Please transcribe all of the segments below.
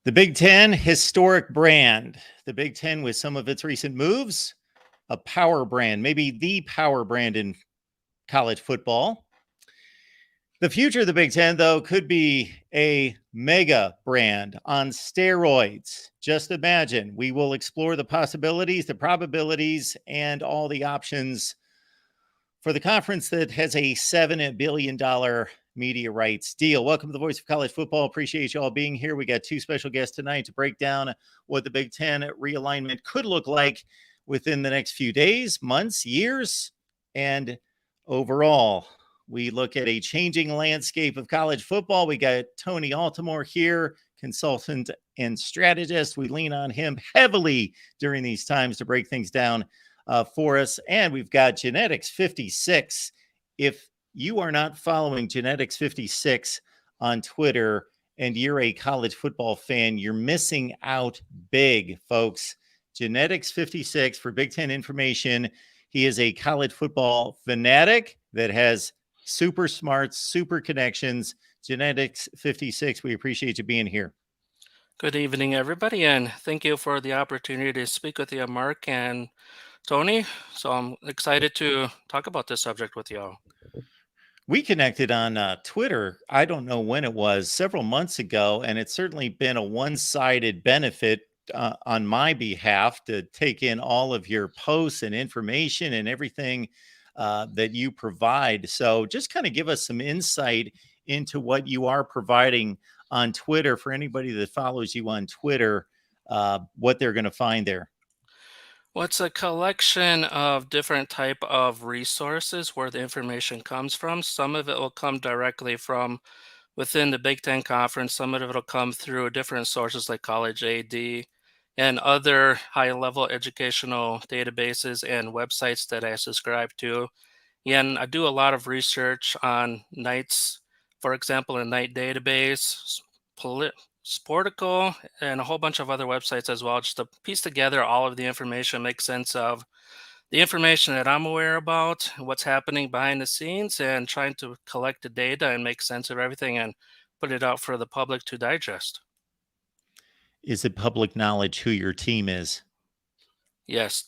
The Big Ten, historic brand. The Big Ten with some of its recent moves, a power brand, maybe the power brand in college football. The future of the Big Ten, though, could be a mega brand on steroids. Just imagine. We will explore the possibilities, the probabilities, and all the options for the conference that has a $7 billion media rights deal. Welcome to the Voice of College Football. Appreciate you all being here. We got two special guests tonight to break down what the Big Ten realignment could look like within the next few days, months, years, and overall. We look at a changing landscape of college football. We got Tony Altimore here, consultant and strategist. We lean on him heavily during these times to break things down for us. And we've got Genetics 56. If you are not following Genetics 56 on Twitter and you're a college football fan, you're missing out big, folks. Genetics 56 for Big Ten information. He is a college football fanatic that has super smarts, super connections. Genetics 56, we appreciate you being here. Good evening, everybody, and thank you for the opportunity to speak with you, Mark and Tony. So I'm excited to talk about this subject with you all. We connected on Twitter, I don't know when it was, several months ago, and it's certainly been a one-sided benefit on my behalf to take in all of your posts and information and everything that you provide. So just kind of give us some insight into what you are providing on Twitter for anybody that follows you on Twitter, what they're going to find there. Well, it's a collection of different type of resources where the information comes from. Some of it will come directly from within the Big Ten Conference. Some of it will come through different sources like College AD and other high-level educational databases and websites that I subscribe to. And I do a lot of research on Knights, for example, a Knight database, Sportico, and a whole bunch of other websites as well, just to piece together all of the information, make sense of the information that I'm aware about, what's happening behind the scenes, and trying to collect the data and make sense of everything and put it out for the public to digest. Is it public knowledge who your team is? Yes,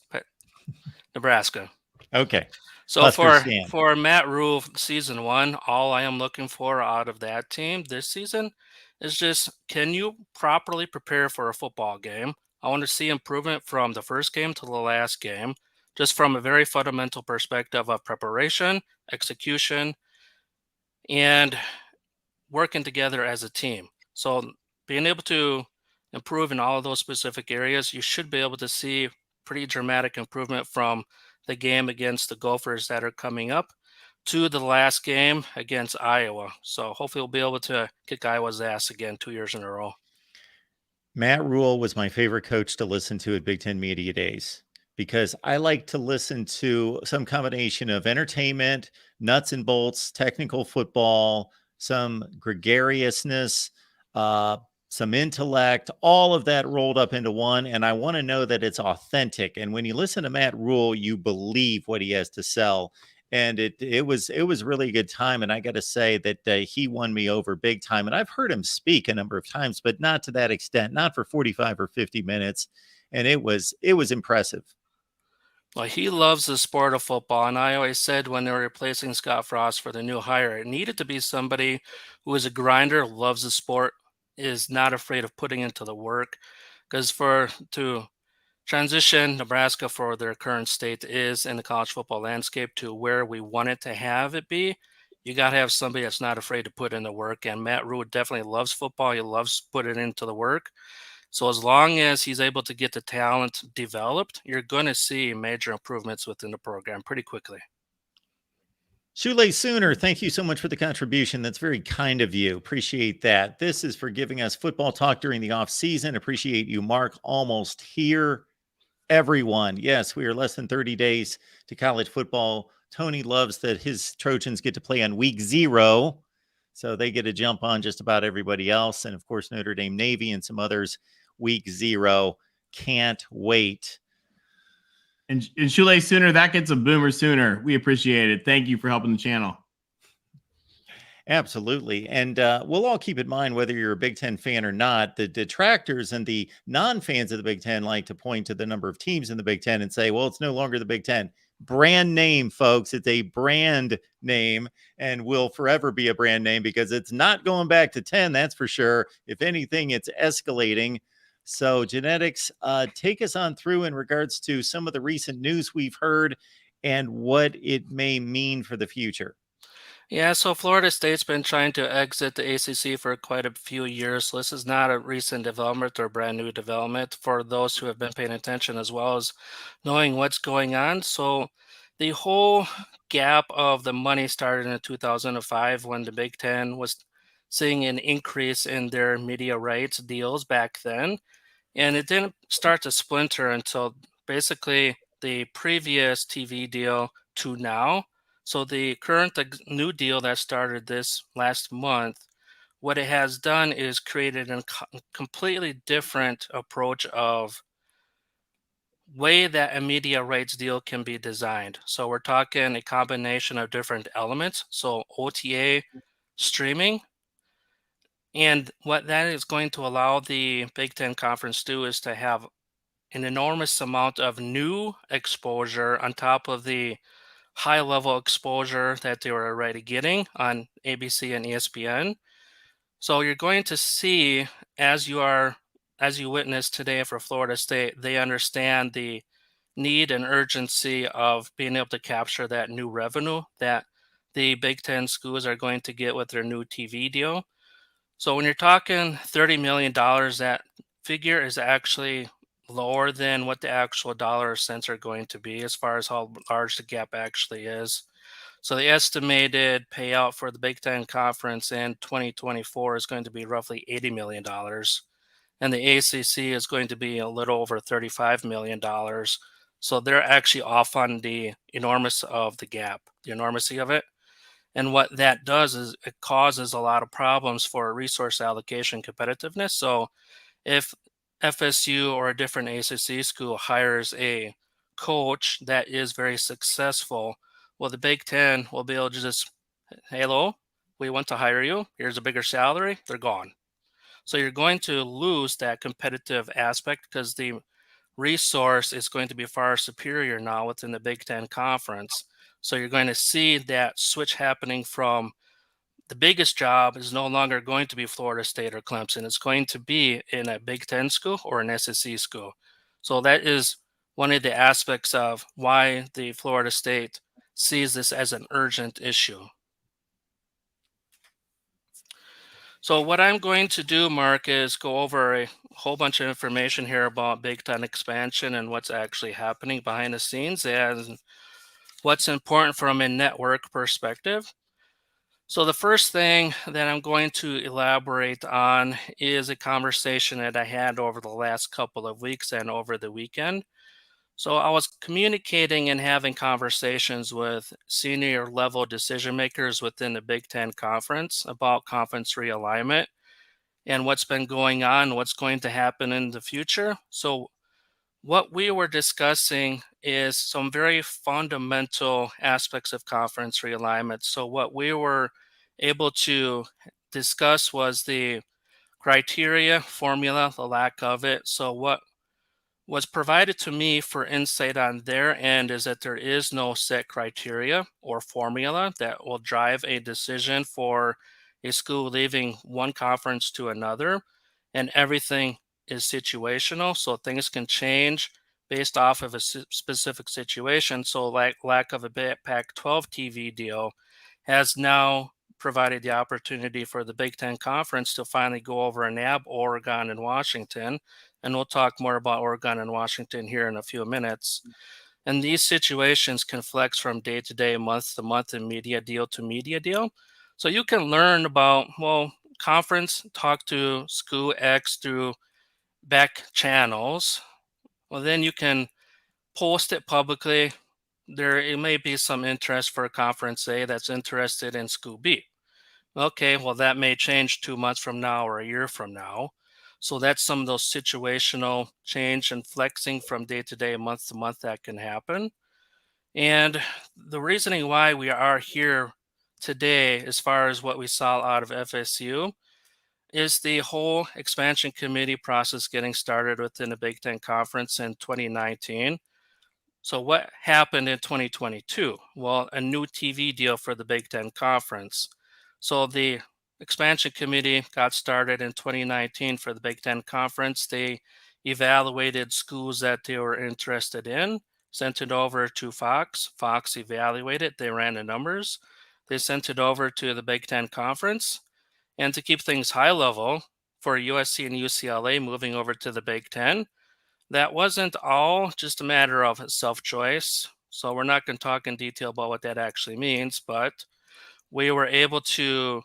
Nebraska. Okay. So for Matt Rule season 1, all I am looking for out of that team this season is just, can you properly prepare for a football game? I want to see improvement from the first game to the last game, just from a very fundamental perspective of preparation, execution, and working together as a team. So being able to improve in all of those specific areas, you should be able to see pretty dramatic improvement from the game against the Gophers that are coming up to the last game against Iowa. So hopefully we'll be able to kick Iowa's ass again 2 years in a row. Matt Rule was my favorite coach to listen to at Big Ten Media Days because I like to listen to some combination of entertainment, nuts and bolts, technical football, some gregariousness, some intellect, all of that rolled up into one. And I want to know that it's authentic. And when you listen to Matt Rule, you believe what he has to sell. And it was really a good time. And I got to say that he won me over big time. And I've heard him speak a number of times, but not to that extent, not for 45 or 50 minutes. And it was impressive. Well, he loves the sport of football. And I always said when they were replacing Scott Frost for the new hire, it needed to be somebody who is a grinder, loves the sport, is not afraid of putting into the work. Because to transition Nebraska for their current state is in the college football landscape to where we want it to have it be, you got to have somebody that's not afraid to put in the work. And Matt Rule definitely loves football. He loves putting into the work. So as long as he's able to get the talent developed, you're going to see major improvements within the program pretty quickly. Shule Sooner, thank you so much for the contribution. That's very kind of you. Appreciate that. This is for giving us football talk during the off season. Appreciate you, Mark. Almost here. Everyone. Yes, we are less than 30 days to college football. Tony loves that his Trojans get to play on week 0. So they get to jump on just about everybody else. And of course, Notre Dame Navy and some others week 0. Can't wait. And Shule Sooner, that gets a boomer sooner. We appreciate it. Thank you for helping the channel. Absolutely. And we'll all keep in mind, whether you're a Big Ten fan or not, the detractors and the non fans of the Big Ten like to point to the number of teams in the Big Ten and say, well, it's no longer the Big Ten. Brand name, folks. It's a brand name and will forever be a brand name because it's not going back to 10. That's for sure. If anything, it's escalating. So, genetics, take us on through in regards to some of the recent news we've heard and what it may mean for the future. Yeah, so Florida State's been trying to exit the ACC for quite a few years. So this is not a recent development or brand new development for those who have been paying attention as well as knowing what's going on. So the whole gap of the money started in 2005 when the Big Ten was seeing an increase in their media rights deals back then. And it didn't start to splinter until basically the previous TV deal to now. So the current new deal that started this last month, what it has done is created a completely different approach of way that a media rights deal can be designed. So we're talking a combination of different elements. So OTA, streaming, and what that is going to allow the Big Ten Conference to do is to have an enormous amount of new exposure on top of the high level exposure that they were already getting on ABC and ESPN. So you're going to see as you witnessed today for Florida State, they understand the need and urgency of being able to capture that new revenue that the Big Ten schools are going to get with their new TV deal. So when you're talking $30 million, that figure is actually lower than what the actual dollar cents are going to be as far as how large the gap actually is. So the estimated payout for the Big Ten Conference in 2024 is going to be roughly $80 million. And the ACC is going to be a little over $35 million. So they're actually off on the enormous of the gap, the enormity of it. And what that does is it causes a lot of problems for resource allocation competitiveness. So if FSU or a different ACC school hires a coach that is very successful, well, the Big Ten will be able to just, hello, we want to hire you. Here's a bigger salary. They're gone. So you're going to lose that competitive aspect because the resource is going to be far superior now within the Big Ten Conference. So you're going to see that switch happening from the biggest job is no longer going to be Florida State or Clemson. It's going to be in a Big Ten school or an SEC school. So that is one of the aspects of why the Florida State sees this as an urgent issue. So what I'm going to do, Mark, is go over a whole bunch of information here about Big Ten expansion and what's actually happening behind the scenes and what's important from a network perspective. So the first thing that I'm going to elaborate on is a conversation that I had over the last couple of weeks and over the weekend. So I was communicating and having conversations with senior level decision makers within the Big Ten Conference about conference realignment and what's been going on, what's going to happen in the future. So what we were discussing is some very fundamental aspects of conference realignment. So what we were able to discuss was the criteria, formula, the lack of it. So what was provided to me for insight on their end is that there is no set criteria or formula that will drive a decision for a school leaving one conference to another, and everything is situational, so things can change based off of a specific situation. So like lack of a Pac-12 TV deal has now provided the opportunity for the Big Ten Conference to finally go over and nab Oregon and Washington. And we'll talk more about Oregon and Washington here in a few minutes. And these situations can flex from day to day, month to month, and media deal to media deal. So you can learn about, well, conference, talk to school X through back channels. Well, then you can post it publicly. It may be some interest for conference A that's interested in school B. Okay, well, that may change 2 months from now or a year from now. So that's some of those situational change and flexing from day to day, month to month that can happen. And the reasoning why we are here today, as far as what we saw out of FSU, is the whole expansion committee process getting started within the Big Ten Conference in 2019. So what happened in 2022? Well, a new TV deal for the Big Ten Conference. So the expansion committee got started in 2019 for the Big Ten Conference. They evaluated schools that they were interested in, sent it over to Fox. Fox evaluated, they ran the numbers. They sent it over to the Big Ten Conference. And to keep things high level for USC and UCLA moving over to the Big Ten, that wasn't all just a matter of self-choice. So we're not going to talk in detail about what that actually means, but we were able to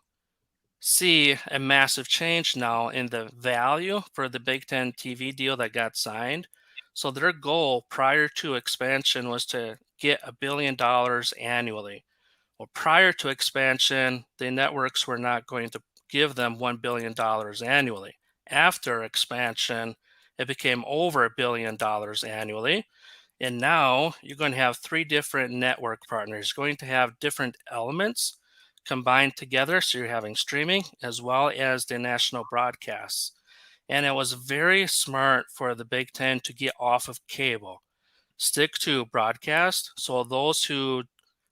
see a massive change now in the value for the Big Ten TV deal that got signed. So their goal prior to expansion was to get $1 billion annually. Well, prior to expansion, the networks were not going to give them $1 billion annually. After expansion, it became over $1 billion annually. And now you're going to have 3 different network partners, going to have different elements combined together. So you're having streaming as well as the national broadcasts. And it was very smart for the Big Ten to get off of cable, stick to broadcast. So those who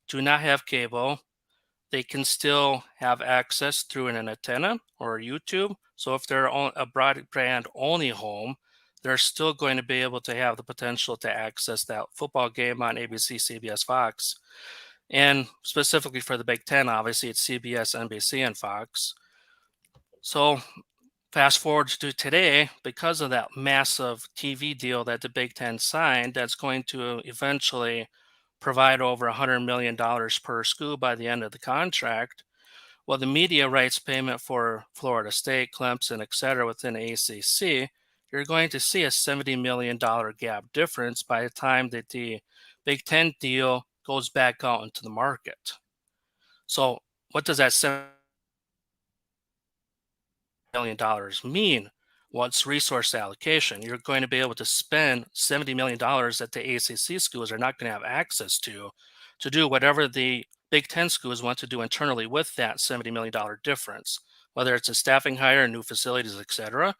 do not have cable, they can still have access through an antenna or YouTube. So if they're on a broadband only home, they're still going to be able to have the potential to access that football game on ABC, CBS, Fox. And specifically for the Big Ten, obviously it's CBS, NBC, and Fox. So fast forward to today, because of that massive TV deal that the Big Ten signed, that's going to eventually provide over $100 million per school by the end of the contract. Well, the media rights payment for Florida State, Clemson, et cetera, within ACC, you're going to see a $70 million gap difference by the time that the Big Ten deal goes back out into the market. So what does that $70 million mean? Well, it's resource allocation. You're going to be able to spend $70 million that the ACC schools are not going to have access to do whatever the Big Ten schools want to do internally with that $70 million difference, whether it's a staffing hire, new facilities, et cetera.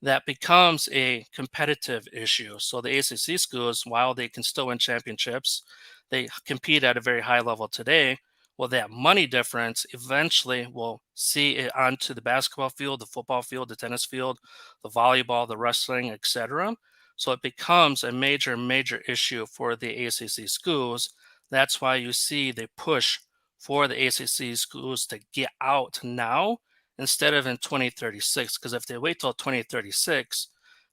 That becomes a competitive issue. So the ACC schools, while they can still win championships, they compete at a very high level today. Well, that money difference eventually will see it onto the basketball field, the football field, the tennis field, the volleyball, the wrestling, etc. So it becomes a major, major issue for the ACC schools. That's why you see the push for the ACC schools to get out now instead of in 2036. Because if they wait till 2036,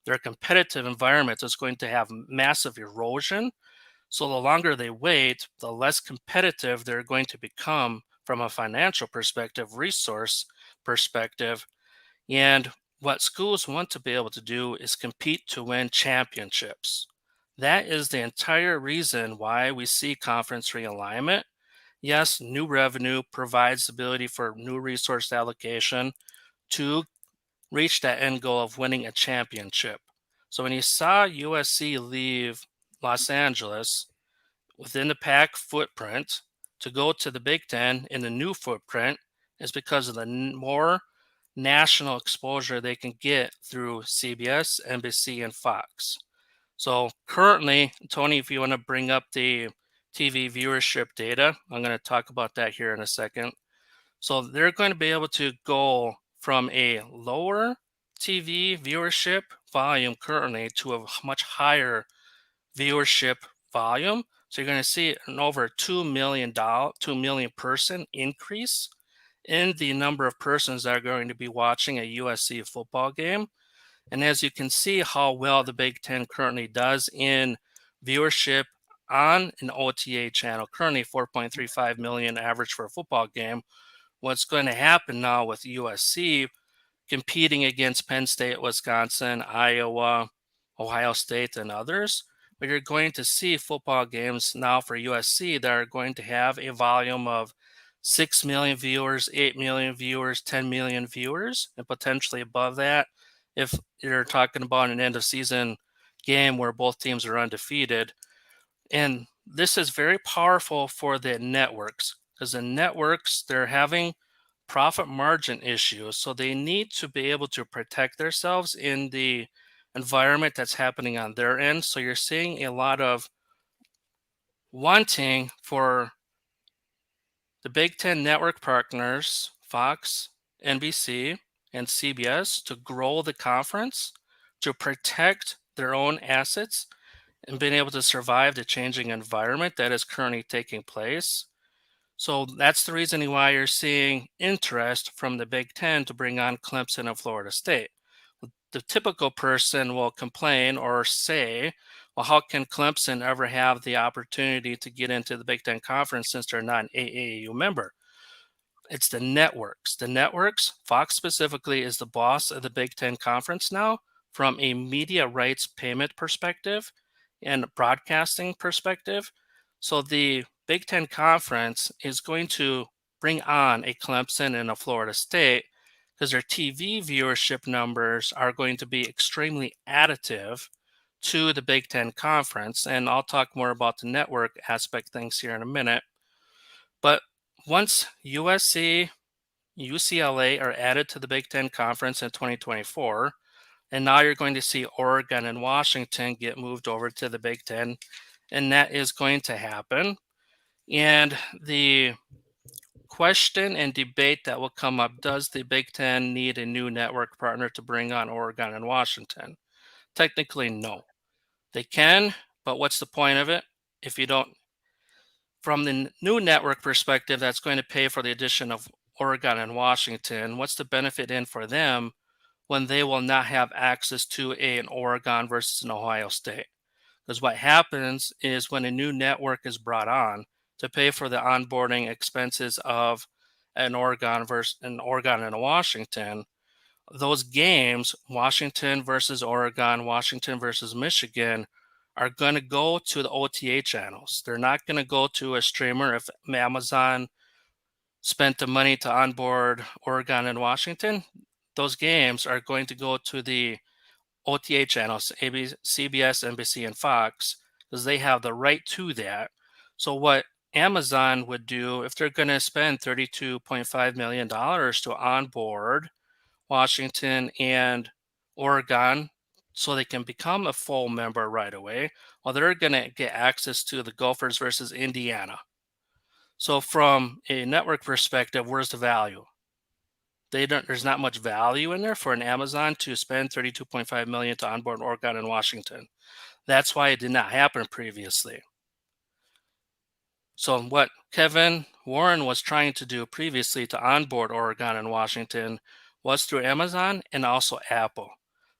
their competitive environment is going to have massive erosion. So the longer they wait, the less competitive they're going to become from a financial perspective, resource perspective. And what schools want to be able to do is compete to win championships. That is the entire reason why we see conference realignment. Yes, new revenue provides the ability for new resource allocation to reach that end goal of winning a championship. So when you saw USC leave Los Angeles within the Pac footprint to go to the Big Ten in the new footprint is because of the more national exposure they can get through CBS, NBC, and Fox. So currently, Tony, if you want to bring up the TV viewership data, I'm going to talk about that here in a second. So they're going to be able to go from a lower TV viewership volume currently to a much higher viewership volume. So you're going to see an over 2 million person increase in the number of persons that are going to be watching a USC football game. And as you can see how well the Big Ten currently does in viewership on an OTA channel, currently 4.35 million average for a football game. What's going to happen now with USC competing against Penn State, Wisconsin, Iowa, Ohio State, and others, but you're going to see football games now for USC that are going to have a volume of 6 million viewers, 8 million viewers, 10 million viewers, and potentially above that if you're talking about an end of season game where both teams are undefeated. And this is very powerful for the networks because the networks, they're having profit margin issues. So they need to be able to protect themselves in the environment that's happening on their end. So you're seeing a lot of wanting for the Big Ten network partners, Fox, NBC, and CBS, to grow the conference, to protect their own assets, and being able to survive the changing environment that is currently taking place. So that's the reason why you're seeing interest from the Big Ten to bring on Clemson and Florida State. The typical person will complain or say, well, how can Clemson ever have the opportunity to get into the Big Ten Conference since they're not an AAU member? It's the networks. The networks, Fox specifically, is the boss of the Big Ten Conference now from a media rights payment perspective and broadcasting perspective. So the Big Ten Conference is going to bring on a Clemson and a Florida State because their TV viewership numbers are going to be extremely additive to the Big Ten Conference. And I'll talk more about the network aspect things here in a minute. But once USC, UCLA are added to the Big Ten Conference in 2024, and now you're going to see Oregon and Washington get moved over to the Big Ten, and that is going to happen. And the question and debate that will come up, does the Big Ten need a new network partner to bring on Oregon and Washington? Technically, no. They can, but what's the point of it if you don't? From the new network perspective, that's going to pay for the addition of Oregon and Washington. What's the benefit in for them when they will not have access to an Oregon versus an Ohio State? Because what happens is when a new network is brought on to pay for the onboarding expenses of an Oregon and a Washington, those games, Washington versus Oregon, Washington versus Michigan, are going to go to the OTA channels. They're not going to go to a streamer. If Amazon spent the money to onboard Oregon and Washington, those games are going to go to the OTA channels, CBS, NBC, and Fox, because they have the right to that. So what Amazon would do if they're going to spend $32.5 million to onboard Washington and Oregon so they can become a full member right away, well, they're going to get access to the Gophers versus Indiana. So from a network perspective, where's the value? There's not much value in there for an Amazon to spend $32.5 million to onboard Oregon and Washington. That's why it did not happen previously. So what Kevin Warren was trying to do previously to onboard Oregon and Washington was through Amazon and also Apple.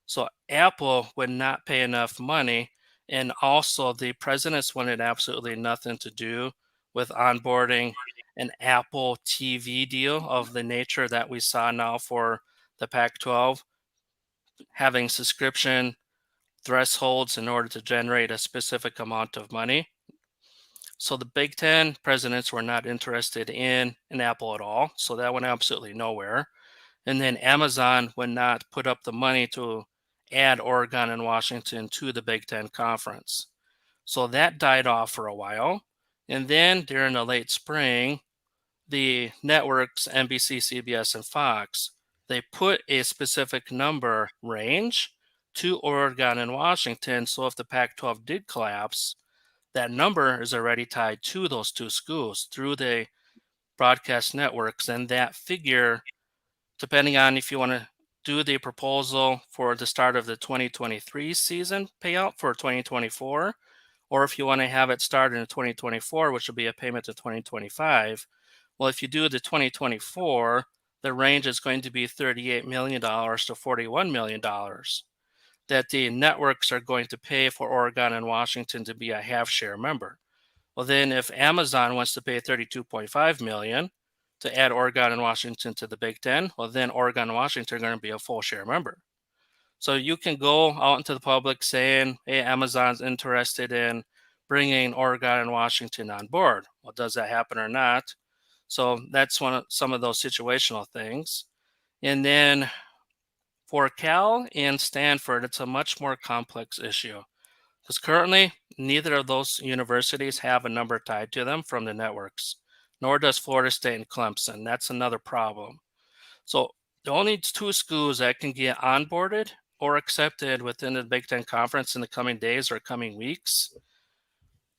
So Apple would not pay enough money, and also the presidents wanted absolutely nothing to do with onboarding an Apple TV deal of the nature that we saw now for the Pac-12, having subscription thresholds in order to generate a specific amount of money. So the Big Ten presidents were not interested in Apple at all. So that went absolutely nowhere. And then Amazon would not put up the money to add Oregon and Washington to the Big Ten Conference. So that died off for a while. And then during the late spring, the networks, NBC, CBS, and Fox, they put a specific number range to Oregon and Washington. So if the Pac-12 did collapse, that number is already tied to those two schools through the broadcast networks. And that figure, depending on if you want to do the proposal for the start of the 2023 season payout for 2024, or if you want to have it start in 2024, which will be a payment to 2025. Well, if you do the 2024, the range is going to be $38 million to $41 million that the networks are going to pay for Oregon and Washington to be a half share member. Well, then if Amazon wants to pay $32.5 million to add Oregon and Washington to the Big Ten, well, then Oregon and Washington are going to be a full share member. So you can go out into the public saying, hey, Amazon's interested in bringing Oregon and Washington on board. Well, does that happen or not? So that's some of those situational things. And then for Cal and Stanford, it's a much more complex issue because currently neither of those universities have a number tied to them from the networks. nor does Florida State and Clemson. That's another problem. So the only two schools that can get onboarded or accepted within the Big Ten Conference in the coming days or coming weeks,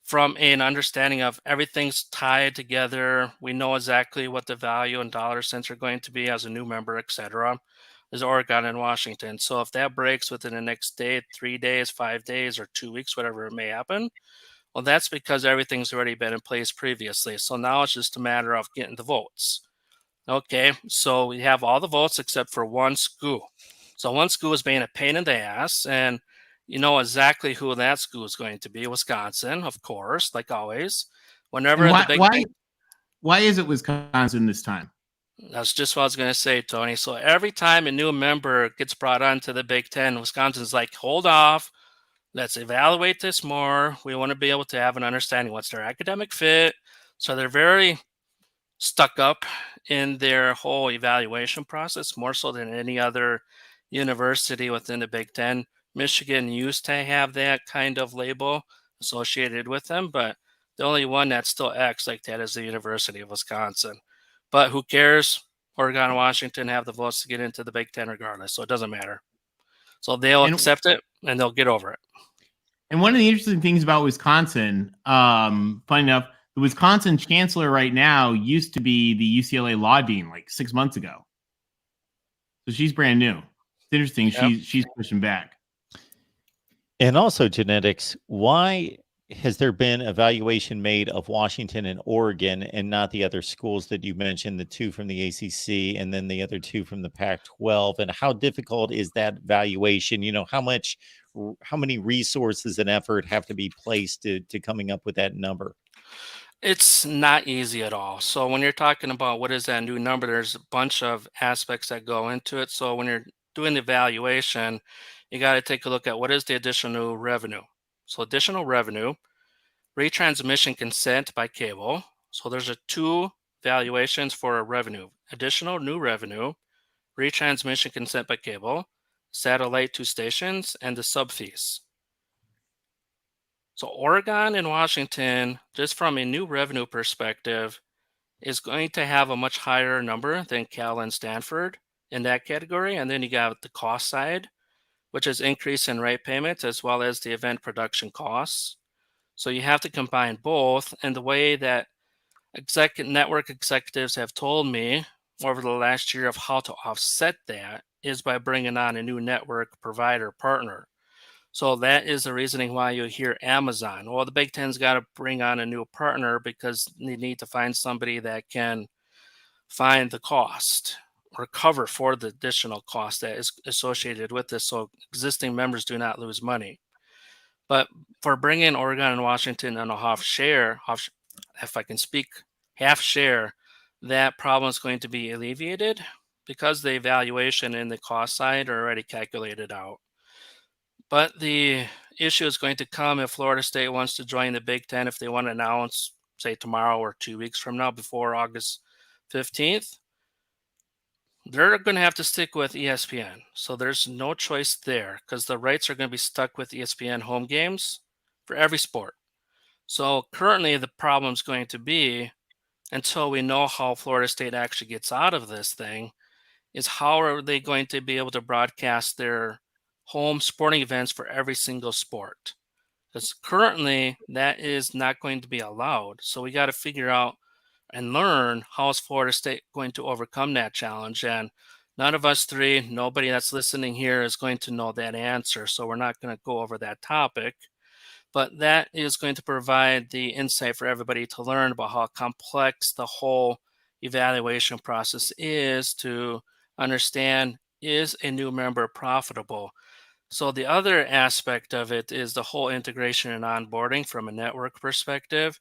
from an understanding of everything's tied together, we know exactly what the value in dollar cents are going to be as a new member, etc., is Oregon and Washington. So if that breaks within the next day, 3 days, 5 days, or 2 weeks, whatever it may happen, well, that's because everything's already been in place previously. So now it's just a matter of getting the votes. Okay, so we have all the votes except for one school. So one school is being a pain in the ass, and you know exactly who that school is going to be. Wisconsin, of course, like always. Whenever And the Big Ten, why is it Wisconsin this time? that's just what I was going to say, Tony. So every time a new member gets brought onto the Big Ten, Wisconsin's like, hold off. Let's evaluate this more. We want to be able to have an understanding what's their academic fit. So they're very stuck up in their whole evaluation process, more so than any other university within the Big Ten. Michigan used to have that kind of label associated with them, but the only one that still acts like that is the University of Wisconsin. But who cares? Oregon and Washington have the votes to get into the Big Ten regardless, so it doesn't matter. So they'll accept it and they'll get over it. And one of the interesting things about Wisconsin, funny enough, the Wisconsin chancellor right now used to be the UCLA law dean like 6 months ago. So she's brand new. It's interesting. Yep. She's pushing back. And also genetics, why has there been evaluation made of Washington and Oregon and not the other schools that you mentioned, the two from the ACC and then the other two from the Pac-12? And how difficult is that valuation? You know, how many resources and effort have to be placed to coming up with that number? It's not easy at all. So when you're talking about what is that new number, there's a bunch of aspects that go into it. So when you're doing the valuation, you got to take a look at what is the additional revenue. So additional revenue, retransmission consent by cable. So there's two valuations for a revenue: additional new revenue, retransmission consent by cable, satellite to stations, and the sub fees. So Oregon and Washington, just from a new revenue perspective, is going to have a much higher number than Cal and Stanford in that category. And then you got the cost side, which is increase in rate payments as well as the event production costs. So you have to combine both. And the way that network executives have told me over the last year of how to offset that is by bringing on a new network provider partner. So that is the reasoning why you hear Amazon. Well, the Big Ten's got to bring on a new partner because they need to find somebody that can find the cost or cover for the additional cost that is associated with this, so existing members do not lose money. But for bringing Oregon and Washington on a half share, if I can speak, half share, that problem is going to be alleviated because the evaluation and the cost side are already calculated out. But the issue is going to come if Florida State wants to join the Big Ten, if they want to announce, say, tomorrow or 2 weeks from now before August 15th. They're going to have to stick with ESPN. So there's no choice there because the rights are going to be stuck with ESPN home games for every sport. So currently the problem is going to be, until we know how Florida State actually gets out of this thing, is how are they going to be able to broadcast their home sporting events for every single sport? Because currently that is not going to be allowed. So we got to figure out and learn how is Florida State going to overcome that challenge. And none of us three, nobody that's listening here is going to know that answer. So we're not going to go over that topic. But that is going to provide the insight for everybody to learn about how complex the whole evaluation process is to understand, is a new member profitable? So the other aspect of it is the whole integration and onboarding from a network perspective.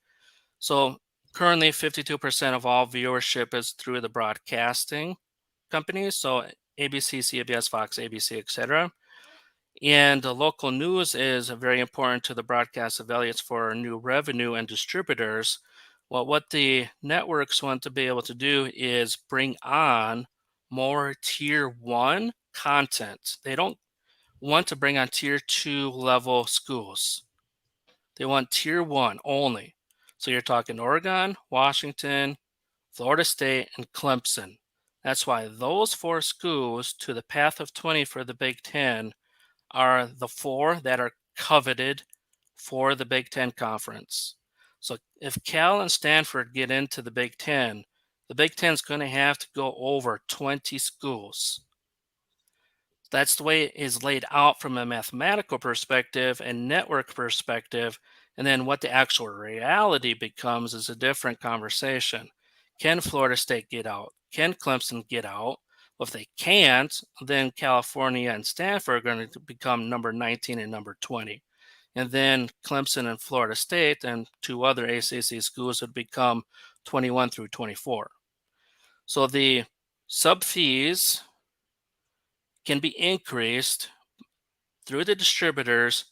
So currently 52% of all viewership is through the broadcasting companies. So ABC, CBS, Fox, ABC, etc. And the local news is very important to the broadcast affiliates for new revenue and distributors. Well, what the networks want to be able to do is bring on more tier 1 content. They don't want to bring on tier 2 level schools. They want tier 1 only. So you're talking Oregon, Washington, Florida State, and Clemson. That's why those 4 schools to the path of 20 for the Big Ten are the 4 that are coveted for the Big Ten Conference. So if Cal and Stanford get into the Big Ten is going to have to go over 20 schools. That's the way it is laid out from a mathematical perspective and network perspective. And then what the actual reality becomes is a different conversation. Can Florida State get out? Can Clemson get out? Well, if they can't, then California and Stanford are going to become number 19 and number 20. And then Clemson and Florida State and 2 other ACC schools would become 21 through 24. So the sub fees can be increased through the distributors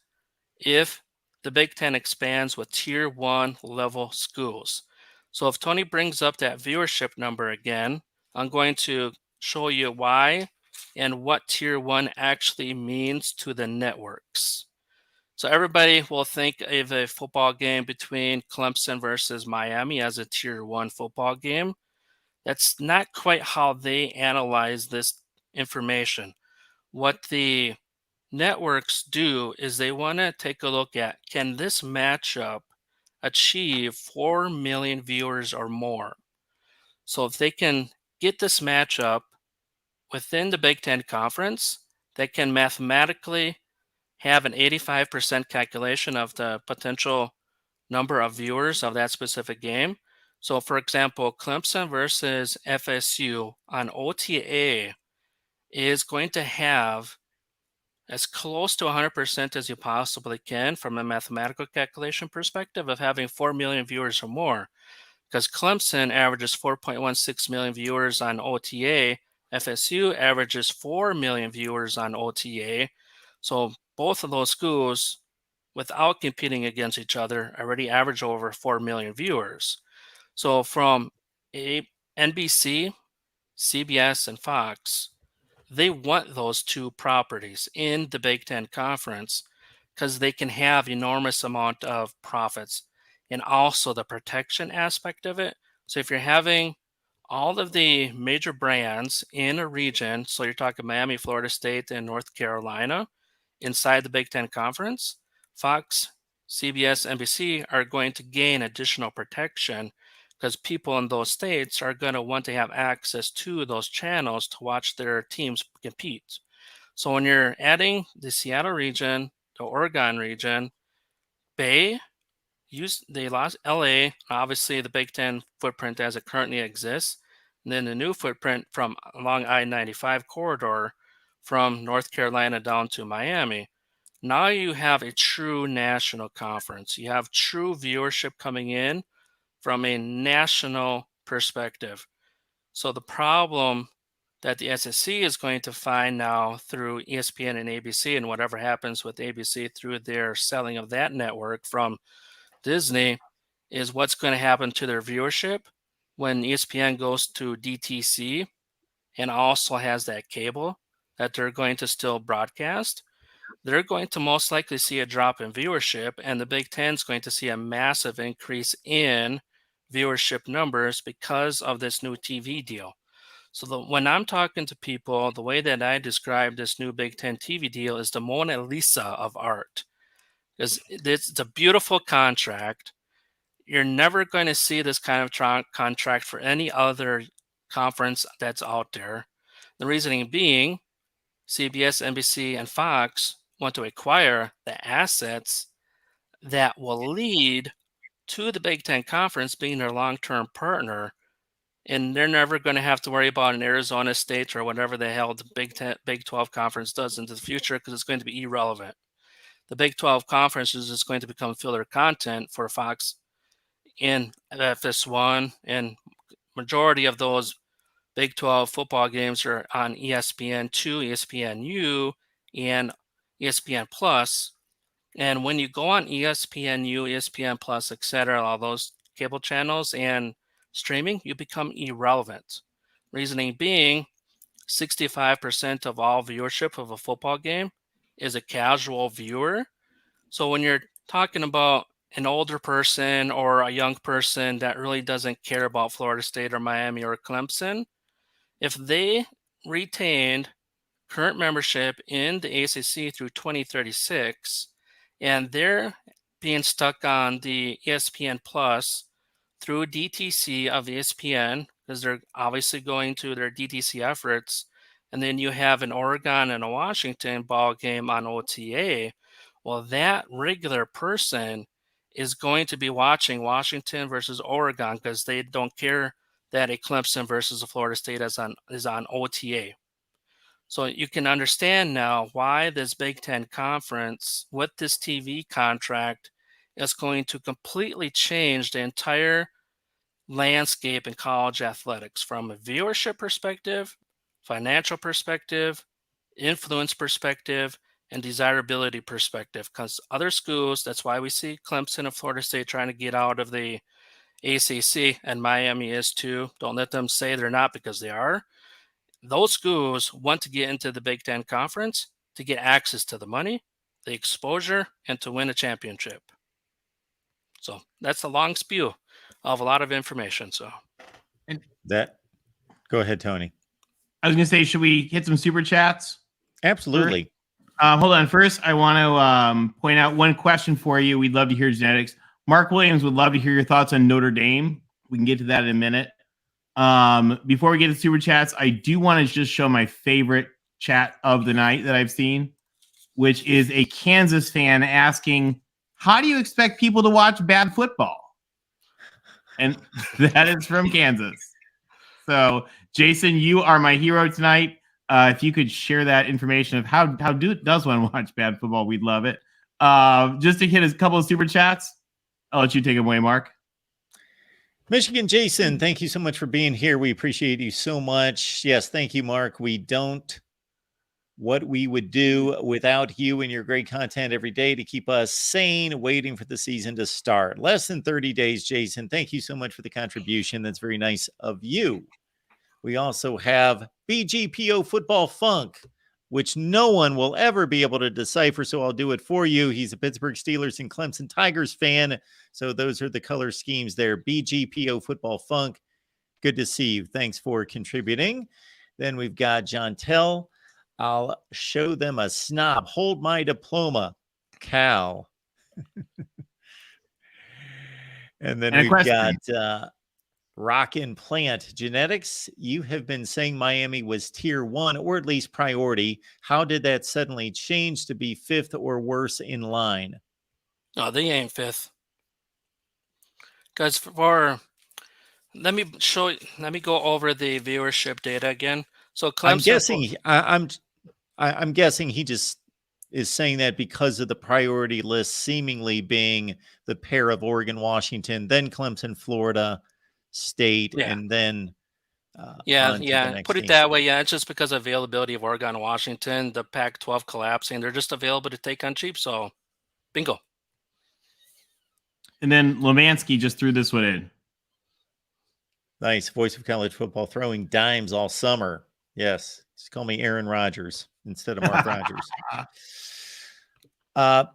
if the Big Ten expands with Tier 1 level schools. So if Tony brings up that viewership number again, I'm going to show you why and what Tier 1 actually means to the networks. So everybody will think of a football game between Clemson versus Miami as a Tier 1 football game. That's not quite how they analyze this information. What the networks do is they want to take a look at, can this matchup achieve 4 million viewers or more? So if they can get this matchup within the Big Ten Conference, they can mathematically have an 85% calculation of the potential number of viewers of that specific game. So for example, Clemson versus FSU on OTA is going to have as close to 100% as you possibly can from a mathematical calculation perspective of having 4 million viewers or more. Because Clemson averages 4.16 million viewers on OTA, FSU averages 4 million viewers on OTA. So both of those schools, without competing against each other, already average over 4 million viewers. So from NBC, CBS, and Fox, they want those 2 properties in the Big Ten Conference because they can have enormous amount of profits and also the protection aspect of it. So if you're having all of the major brands in a region, so you're talking Miami, Florida State, and North Carolina inside the Big Ten Conference, Fox, CBS, NBC are going to gain additional protection because people in those states are going to want to have access to those channels to watch their teams compete. So when you're adding the Seattle region, the Oregon region, Bay, they lost LA, obviously the Big Ten footprint as it currently exists, and then the new footprint from along I-95 corridor from North Carolina down to Miami. Now you have a true national conference. You have true viewership coming in from a national perspective. So the problem that the SEC is going to find now through ESPN and ABC and whatever happens with ABC through their selling of that network from Disney is what's going to happen to their viewership when ESPN goes to DTC and also has that cable that they're going to still broadcast. They're going to most likely see a drop in viewership, and the Big Ten is going to see a massive increase in viewership numbers because of this new TV deal. So when I'm talking to people, the way that I describe this new Big Ten TV deal is the Mona Lisa of art. Because it's a beautiful contract. You're never going to see this kind of contract for any other conference that's out there. The reasoning being, CBS, NBC, and Fox want to acquire the assets that will lead to the Big Ten Conference being their long-term partner, and they're never going to have to worry about an Arizona State or whatever the hell the Big 12 Conference does into the future because it's going to be irrelevant. The Big 12 Conference is just going to become filler content for Fox in FS1, and majority of those Big 12 football games are on ESPN2, ESPNU, and ESPN Plus. And when you go on ESPNU, ESPN Plus, etc., all those cable channels and streaming, you become irrelevant. Reasoning being, 65% of all viewership of a football game is a casual viewer. So when you're talking about an older person or a young person that really doesn't care about Florida State or Miami or Clemson, if they retained current membership in the ACC through 2036, and they're being stuck on the ESPN Plus through DTC of ESPN, because they're obviously going to their DTC efforts, and then you have an Oregon and a Washington ball game on OTA, well, that regular person is going to be watching Washington versus Oregon because they don't care that a Clemson versus a Florida State is on OTA. So you can understand now why this Big Ten conference with this TV contract is going to completely change the entire landscape in college athletics from a viewership perspective, financial perspective, influence perspective, and desirability perspective. Because other schools, that's why we see Clemson and Florida State trying to get out of the ACC, and Miami is too. Don't let them say they're not, because they are. Those schools want to get into the Big Ten Conference to get access to the money, the exposure, and to win a championship. So that's a long spew of a lot of information. So Go ahead, Tony. I was going to say, should we hit some super chats? Absolutely. Hold on. First, I want to point out one question for you. We'd love to hear genetics. Mark Williams would love to hear your thoughts on Notre Dame. We can get to that in a minute. Before we get to super chats, I do want to just show my favorite chat of the night that I've seen, which is a Kansas fan asking, how do you expect people to watch bad football? And that is from Kansas. So, Jason, you are my hero tonight. If you could share that information of how does one watch bad football, we'd love it. Just to hit a couple of super chats, I'll let you take it away, Mark. Michigan Jason, thank you so much for being here. We appreciate you so much. Yes, thank you, Mark. We don't what we would do without you and your great content every day to keep us sane, waiting for the season to start. Less than 30 days, Jason. Thank you so much for the contribution. That's very nice of you. We also have BGPO Football Funk, which no one will ever be able to decipher, so I'll do it for you. He's a Pittsburgh Steelers and Clemson Tigers fan, so those are the color schemes there. BGPO Football Funk, good to see you. Thanks for contributing. Then we've got John Tell. I'll show them a snob. Hold my diploma, Cal. And then we've got Rockin' Plant Genetics. You have been saying Miami was tier 1 or at least priority. How did that suddenly change to be 5th or worse in line? No, they ain't 5th. Because let me go over the viewership data again. So Clemson, I'm guessing he just is saying that because of the priority list seemingly being the pair of Oregon, Washington, then Clemson, Florida State, and then put it that way. Yeah, it's just because of availability of Oregon and Washington, the Pac-12 collapsing. They're just available to take on cheap. So, bingo. And then Lemansky just threw this one in. Nice. Voice of college football, throwing dimes all summer. Yes. Just call me Aaron Rodgers instead of Mark Rodgers. And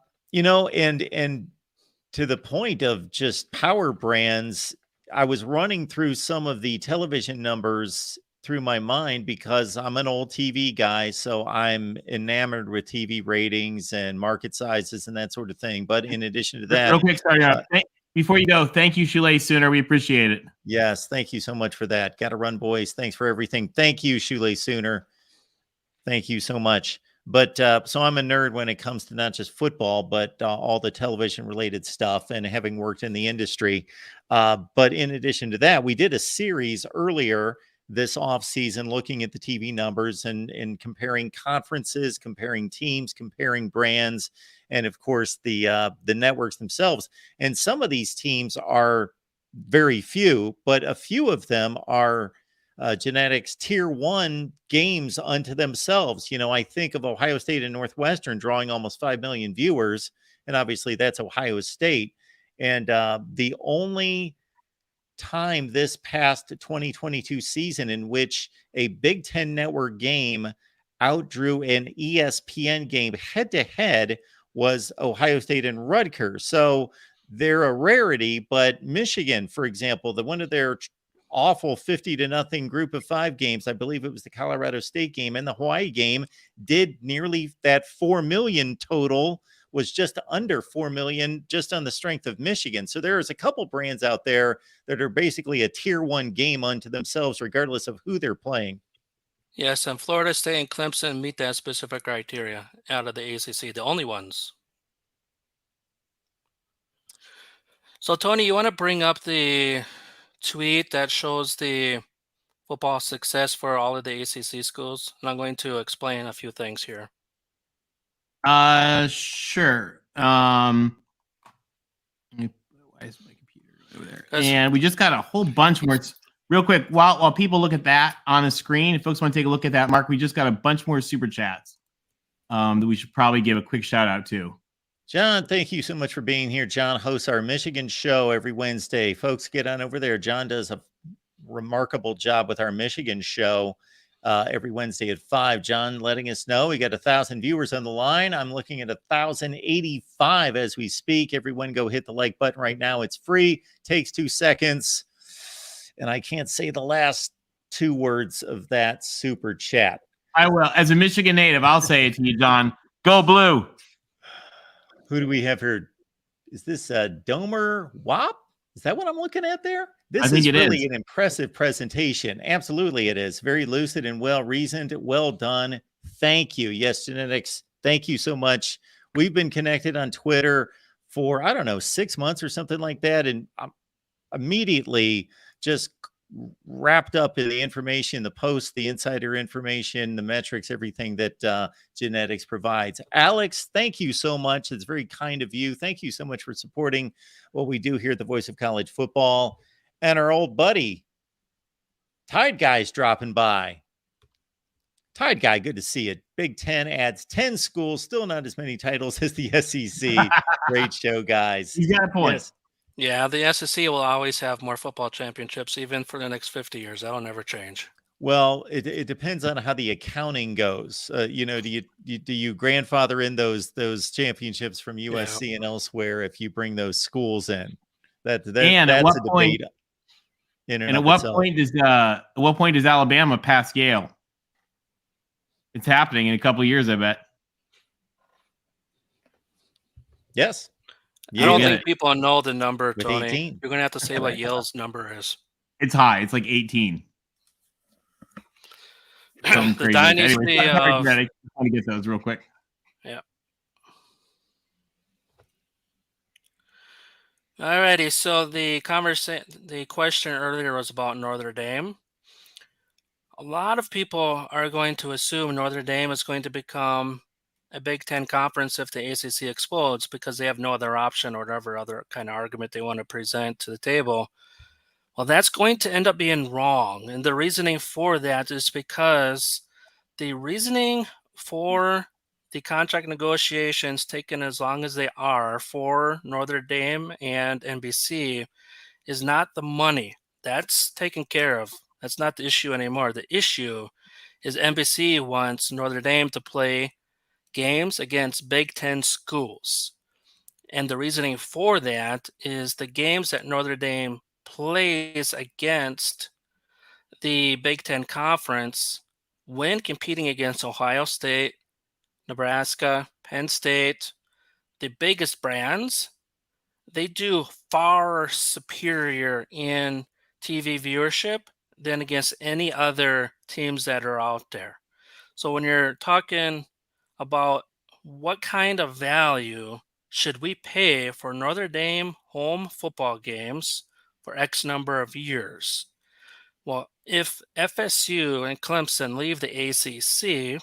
to the point of just power brands, I was running through some of the television numbers through my mind because I'm an old TV guy, so I'm enamored with TV ratings and market sizes and that sort of thing. But in addition to that, real quick, before you go, thank you, Shoelace Sooner. We appreciate it. Yes, thank you so much for that. Got to run, boys. Thanks for everything. Thank you, Shoelace Sooner. Thank you so much. But so I'm a nerd when it comes to not just football, but all the television related stuff and having worked in the industry. But in addition to that, we did a series earlier this offseason looking at the TV numbers and comparing conferences, comparing teams, comparing brands, and of course the networks themselves. And some of these teams are very few, but a few of them are genetics tier 1 games unto themselves. You know, I think of Ohio State and Northwestern drawing almost 5 million viewers, and obviously that's Ohio State. And the only time this past 2022 season in which a Big Ten network game outdrew an ESPN game head to head was Ohio State and Rutgers. So they're a rarity. But Michigan, for example, the one of their awful 50-0 group of 5 games, I believe it was the Colorado State game and the Hawaii game, did nearly that 4 million total, was just under 4 million just on the strength of Michigan. So there's a couple brands out there that are basically a tier 1 game unto themselves, regardless of who they're playing. Yes, and Florida State and Clemson meet that specific criteria out of the ACC, the only ones. So Tony, you want to bring up the tweet that shows the football success for all of the ACC schools? And I'm going to explain a few things here. Sure. Why is my computer over there? And we just got a whole bunch more. Real quick, while people look at that on the screen, if folks want to take a look at that, Mark, we just got a bunch more super chats that we should probably give a quick shout out to. John, thank you so much for being here. John hosts our Michigan show every Wednesday. Folks, get on over there. John does a remarkable job with our Michigan show every Wednesday at 5. John letting us know we got 1,000 viewers on the line. I'm looking at 1,085 as we speak. Everyone go hit the like button right now. It's free. Takes 2 seconds. And I can't say the last 2 words of that super chat. I will. As a Michigan native, I'll say it to you, John. Go Blue. Who do we have here? Is this Domer Wop? Is that what I'm looking at there? This is really an impressive presentation. Absolutely, it is. Very lucid and well-reasoned. Well done. Thank you. Yes, Genetics, thank you so much. We've been connected on Twitter for, I don't know, 6 months or something like that. And I'm immediately just wrapped up in the information, the posts, the insider information, the metrics, everything that Genetics provides. Alex, thank you so much. It's very kind of you. Thank you so much for supporting what we do here at the Voice of College Football. And our old buddy, Tide Guy's dropping by. Tide Guy, good to see it. Big Ten adds 10 schools, still not as many titles as the SEC. Great show, guys. You got a point. Yes. Yeah, the SEC will always have more football championships, even for the next 50 years. That'll never change. Well, it depends on how the accounting goes. Do you grandfather in those championships from USC and elsewhere if you bring those schools in? That's a debate. And at what point does Alabama pass Yale? It's happening in a couple of years, I bet. Yes. I don't think people know the number, With Tony. 18. You're going to have to say what Yale's number is. It's high. It's like 18. The dynasty of... I want to get those real quick. Yeah. Alrighty. So the question earlier was about Notre Dame. A lot of people are going to assume Notre Dame is going to become a Big Ten conference if the ACC explodes because they have no other option or whatever other kind of argument they want to present to the table. Well, that's going to end up being wrong. And the reasoning for that is because the reasoning for the contract negotiations taken as long as they are for Notre Dame and NBC is not the money. That's taken care of. That's not the issue anymore. The issue is NBC wants Notre Dame to play games against Big Ten schools. And the reasoning for that is the games that Notre Dame plays against the Big Ten Conference when competing against Ohio State, Nebraska, Penn State, the biggest brands, they do far superior in TV viewership than against any other teams that are out there. So when you're talking about what kind of value should we pay for Notre Dame home football games for X number of years? Well, if FSU and Clemson leave the ACC,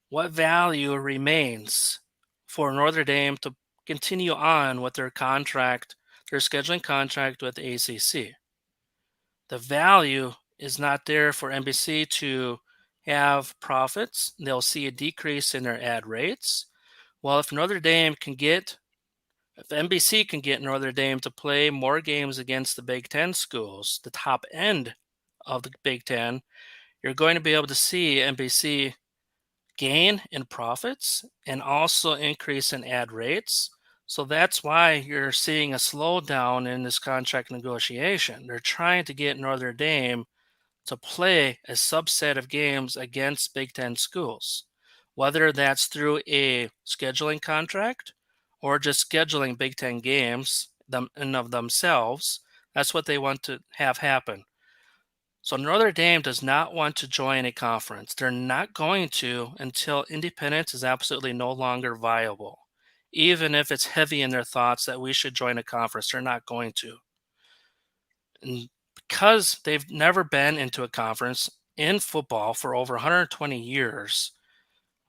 what value remains for Notre Dame to continue on with their scheduling contract with the ACC? The value is not there for NBC to have profits. They'll see a decrease in their ad rates. Well, if NBC can get Notre Dame to play more games against the Big Ten schools, the top end of the Big Ten, you're going to be able to see NBC gain in profits and also increase in ad rates. So that's why you're seeing a slowdown in this contract negotiation. They're trying to get Notre Dame to play a subset of games against Big Ten schools, whether that's through a scheduling contract or just scheduling Big Ten games in and of themselves. That's what they want to have happen. So Notre Dame does not want to join a conference. They're not going to until independence is absolutely no longer viable. Even if it's heavy in their thoughts that we should join a conference, they're not going to. And because they've never been into a conference in football for over 120 years,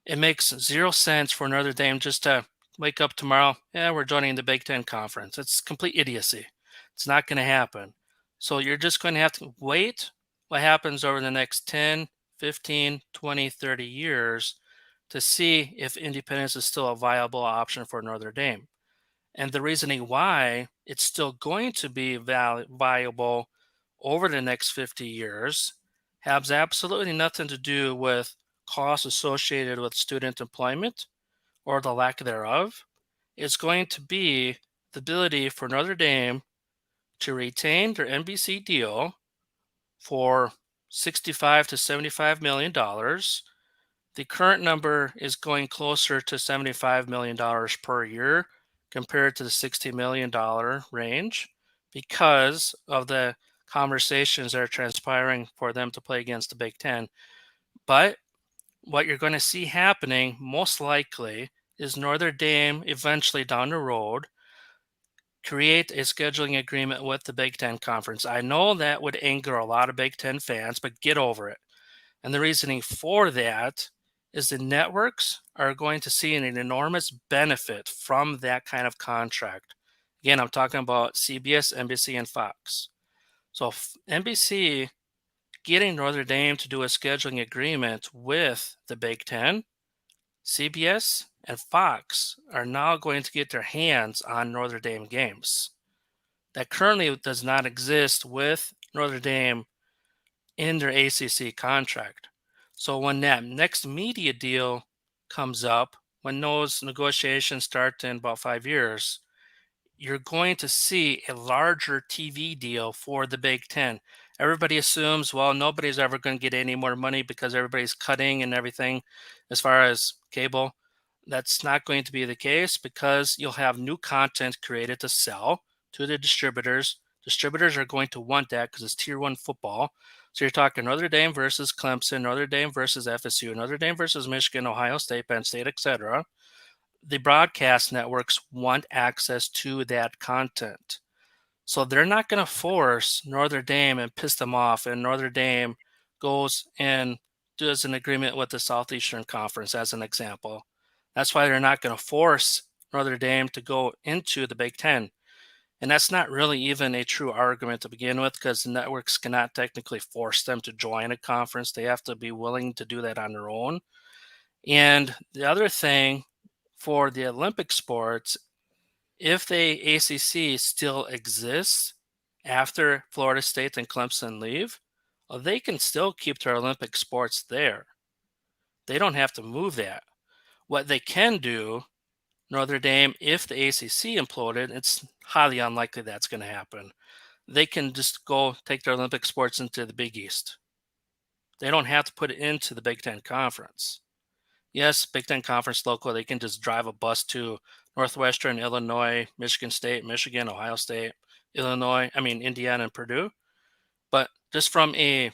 it makes zero sense for Notre Dame just to wake up tomorrow, yeah, we're joining the Big Ten Conference. It's complete idiocy. It's not going to happen. So you're just going to have to wait what happens over the next 10, 15, 20, 30 years to see if independence is still a viable option for Notre Dame. And the reasoning why it's still going to be viable over the next 50 years has absolutely nothing to do with costs associated with student employment or the lack thereof. It's going to be the ability for Notre Dame to retain their NBC deal for $65 to $75 million. The current number is going closer to $75 million per year compared to the $60 million range because of the conversations that are transpiring for them to play against the Big Ten. But what you're going to see happening most likely is Notre Dame eventually down the road create a scheduling agreement with the Big Ten Conference. I know that would anger a lot of Big Ten fans, but get over it. And the reasoning for that is the networks are going to see an enormous benefit from that kind of contract. Again, I'm talking about CBS, NBC, and Fox. So NBC getting Notre Dame to do a scheduling agreement with the Big Ten, CBS, and Fox are now going to get their hands on Notre Dame games. That currently does not exist with Notre Dame in their ACC contract. So when that next media deal comes up, when those negotiations start in about 5 years, you're going to see a larger TV deal for the Big Ten. Everybody assumes, well, nobody's ever going to get any more money because everybody's cutting and everything as far as cable. That's not going to be the case because you'll have new content created to sell to the distributors. Distributors are going to want that because it's tier one football. So you're talking Notre Dame versus Clemson, Notre Dame versus FSU, Notre Dame versus Michigan, Ohio State, Penn State, etc. The broadcast networks want access to that content. So they're not going to force Notre Dame and piss them off, and Notre Dame goes and does an agreement with the Southeastern Conference, as an example. That's why they're not going to force Notre Dame to go into the Big Ten. And that's not really even a true argument to begin with because the networks cannot technically force them to join a conference. They have to be willing to do that on their own. And the other thing for the Olympic sports, if the ACC still exists after Florida State and Clemson leave, they can still keep their Olympic sports there. They don't have to move that. What they can do, Notre Dame, if the ACC imploded, it's highly unlikely that's going to happen. They can just go take their Olympic sports into the Big East. They don't have to put it into the Big Ten Conference. Yes, Big Ten Conference local, they can just drive a bus to Northwestern, Illinois, Michigan State, Michigan, Ohio State, Indiana, and Purdue. But just from a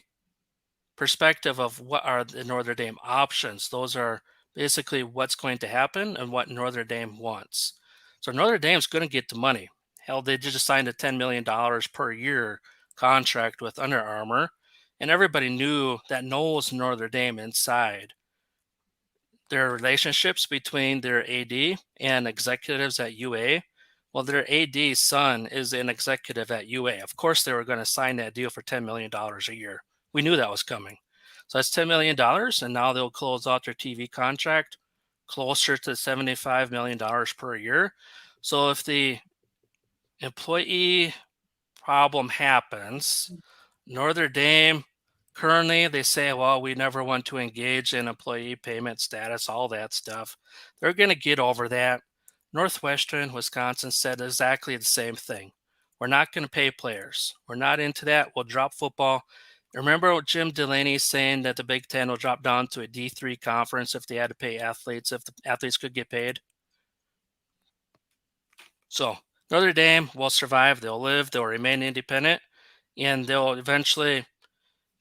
perspective of what are the Notre Dame options, those are basically what's going to happen and what Notre Dame wants. So Notre Dame's going to get the money. Hell, they just signed a $10 million per year contract with Under Armour, and everybody knows Notre Dame inside. Their relationships between their AD and executives at UA. Well, their AD's son is an executive at UA. Of course, they were going to sign that deal for $10 million a year. We knew that was coming. So that's $10 million, and now they'll close out their TV contract closer to $75 million per year. So if the employee problem happens, Notre Dame, currently they say, well, we never want to engage in employee payment status, all that stuff. They're going to get over that. Northwestern, Wisconsin said exactly the same thing. We're not going to pay players. We're not into that. We'll drop football. Remember what Jim Delaney saying that the Big Ten will drop down to a D3 conference if they had to pay athletes, if the athletes could get paid? So Notre Dame will survive. They'll live. They'll remain independent, and they'll eventually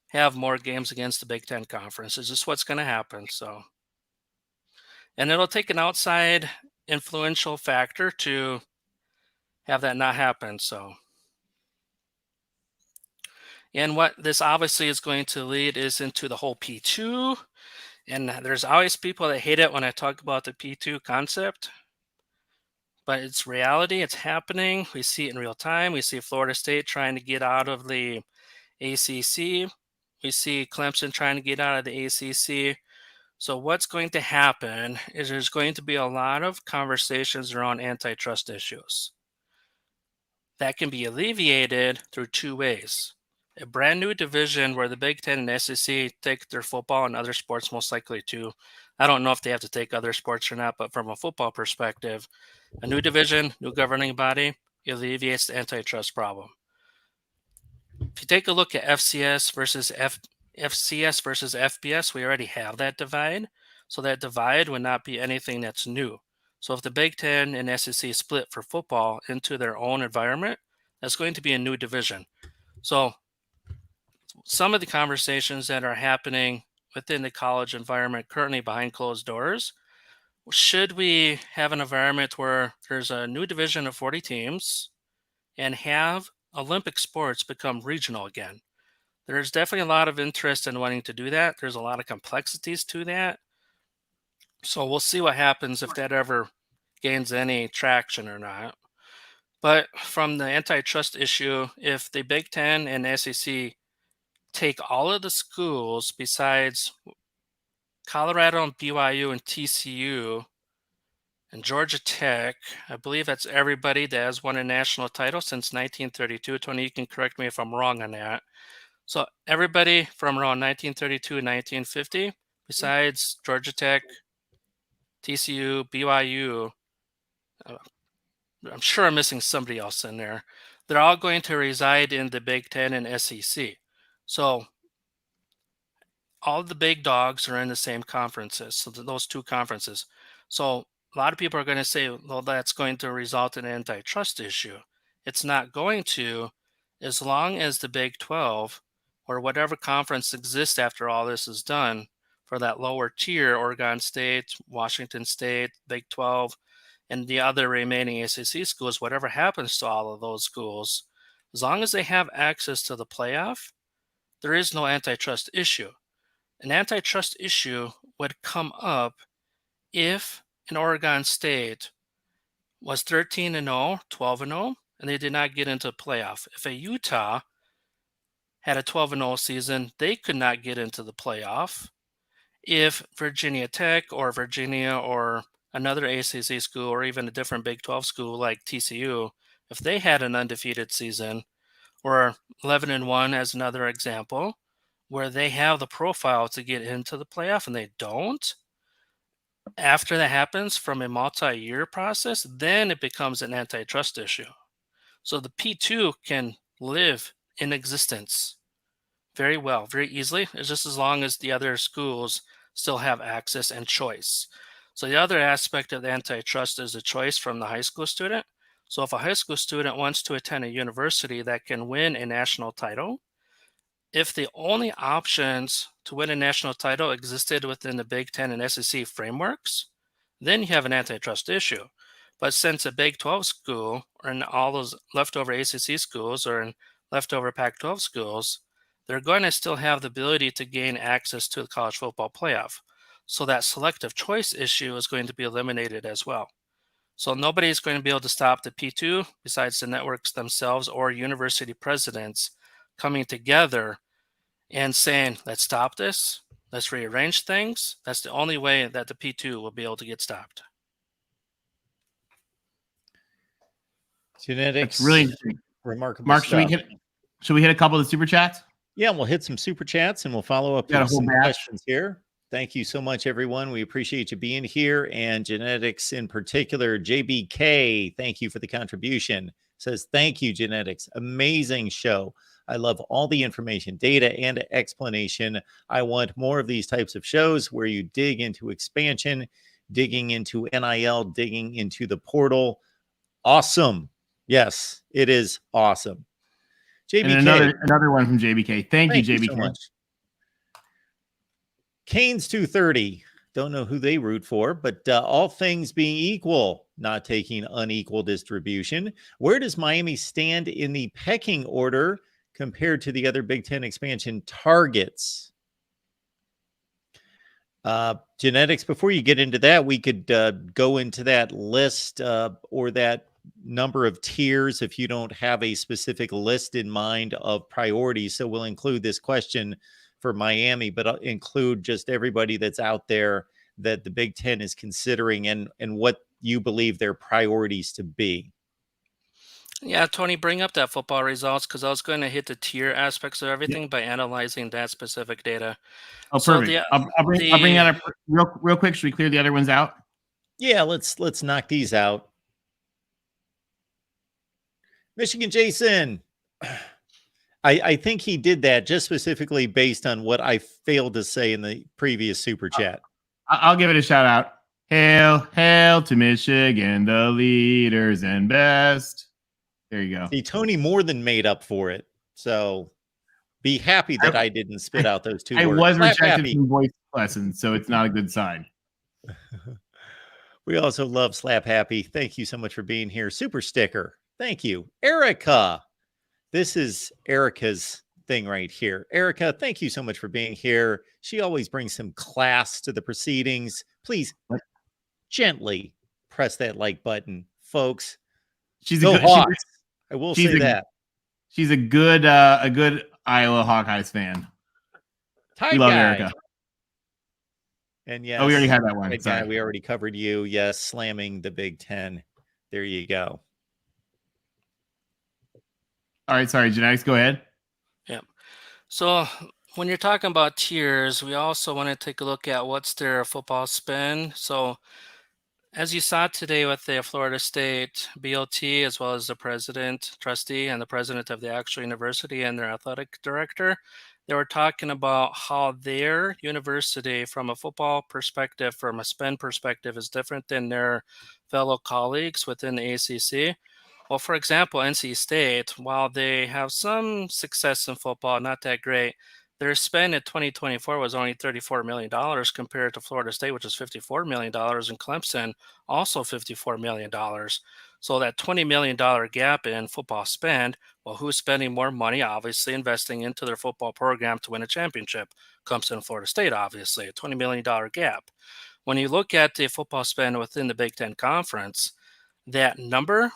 have more games against the Big Ten conference. It's just what's going to happen. So, and it'll take an outside influential factor to have that not happen. So, and what this obviously is going to lead is into the whole P2. And there's always people that hate it when I talk about the P2 concept, but it's reality. It's happening. We see it in real time. We see Florida State trying to get out of the ACC. We see Clemson trying to get out of the ACC. So what's going to happen is there's going to be a lot of conversations around antitrust issues. That can be alleviated through two ways. A brand new division where the Big Ten and SEC take their football and other sports most likely too. I don't know if they have to take other sports or not, but from a football perspective, a new division, new governing body, alleviates the antitrust problem. If you take a look at FCS versus FBS, we already have that divide. So that divide would not be anything that's new. So if the Big Ten and SEC split for football into their own environment, that's going to be a new division. So some of the conversations that are happening within the college environment currently behind closed doors, should we have an environment where there's a new division of 40 teams and have Olympic sports become regional again? There's definitely a lot of interest in wanting to do that. There's a lot of complexities to that. So we'll see what happens if that ever gains any traction or not. But from the antitrust issue, if the Big Ten and SEC take all of the schools besides Colorado and BYU and TCU and Georgia Tech, I believe that's everybody that has won a national title since 1932. Tony, you can correct me if I'm wrong on that. So everybody from around 1932 and 1950, besides Georgia Tech, TCU, BYU, I'm sure I'm missing somebody else in there. They're all going to reside in the Big Ten and SEC. So all the big dogs are in the same conferences. So those two conferences. So a lot of people are going to say, well, that's going to result in an antitrust issue. It's not going to, as long as the Big 12 or whatever conference exists after all this is done for that lower tier, Oregon State, Washington State, Big 12, and the other remaining ACC schools, whatever happens to all of those schools, as long as they have access to the playoff, there is no antitrust issue. An antitrust issue would come up if an Oregon State was 13-0, 12-0, and they did not get into the playoff. If a Utah had a 12-0 season, they could not get into the playoff. If Virginia Tech or Virginia or another ACC school or even a different Big 12 school like TCU, if they had an undefeated season, or 11-1 as another example, where they have the profile to get into the playoff and they don't, after that happens from a multi-year process, then it becomes an antitrust issue. So the P2 can live in existence very well, very easily. It's just as long as the other schools still have access and choice. So the other aspect of the antitrust is the choice from the high school student. So if a high school student wants to attend a university that can win a national title, if the only options to win a national title existed within the Big Ten and SEC frameworks, then you have an antitrust issue. But since a Big 12 school or in all those leftover ACC schools or in leftover Pac-12 schools, they're going to still have the ability to gain access to the college football playoff. So that selective choice issue is going to be eliminated as well. So nobody's going to be able to stop the P2 besides the networks themselves or university presidents coming together and saying, let's stop this, let's rearrange things. That's the only way that the P2 will be able to get stopped. Genetics. That's really interesting. Remarkable Mark, stuff. should we hit a couple of the super chats? Yeah, we'll hit some super chats and we'll follow up Got a with whole some batch. questions here. Thank you so much, everyone. We appreciate you being here, and genetics in particular. JBK, thank you for the contribution. Says, thank you, genetics. Amazing show. I love all the information, data, and explanation. I want more of these types of shows where you dig into expansion, digging into NIL, digging into the portal. Awesome. Yes, it is awesome. JBK. And another one from JBK. Thank you, JBK. So much. Canes 230. Don't know who they root for, but all things being equal, not taking unequal distribution, where does Miami stand in the pecking order compared to the other Big Ten expansion targets? Genetics, before you get into that, we could go into that list or that number of tiers if you don't have a specific list in mind of priorities. So we'll include this question for Miami, but I'll include just everybody that's out there that the Big Ten is considering and what you believe their priorities to be. Yeah, Tony, bring up that football results because I was going to hit the tier aspects of everything by analyzing that specific data. Oh, perfect. I'll bring that up real quick. Should we clear the other ones out? Yeah, let's knock these out. Michigan Jason. I think he did that just specifically based on what I failed to say in the previous super chat. I'll give it a shout out. Hail, hail to Michigan, the leaders and best. There you go. See, Tony more than made up for it. So be happy that I didn't spit out those two words. I was rejected from voice lessons, so it's not a good sign. We also love Slap Happy. Thank you so much for being here. Super sticker. Thank you. Erica. This is Erica's thing right here. Erica, thank you so much for being here. She always brings some class to the proceedings. Please gently press that like button, folks. She's Go a good Hawks. I will say that. She's a good Iowa Hawkeyes fan. We love Erica. And yes, we already had that one. Sorry. We already covered you. Yes, slamming the Big Ten. There you go. All right, sorry, Genetics, go ahead. Yeah. So when you're talking about tiers, we also want to take a look at what's their football spend. So as you saw today with the Florida State BLT, as well as the president, trustee, and the president of the actual university and their athletic director, they were talking about how their university, from a football perspective, from a spend perspective, is different than their fellow colleagues within the ACC. Well, for example, NC State, while they have some success in football, not that great, their spend in 2024 was only $34 million compared to Florida State, which is $54 million, and Clemson, also $54 million. So that $20 million gap in football spend, well, who's spending more money? Obviously investing into their football program to win a championship. Clemson and Florida State, obviously, a $20 million gap. When you look at the football spend within the Big Ten Conference, that number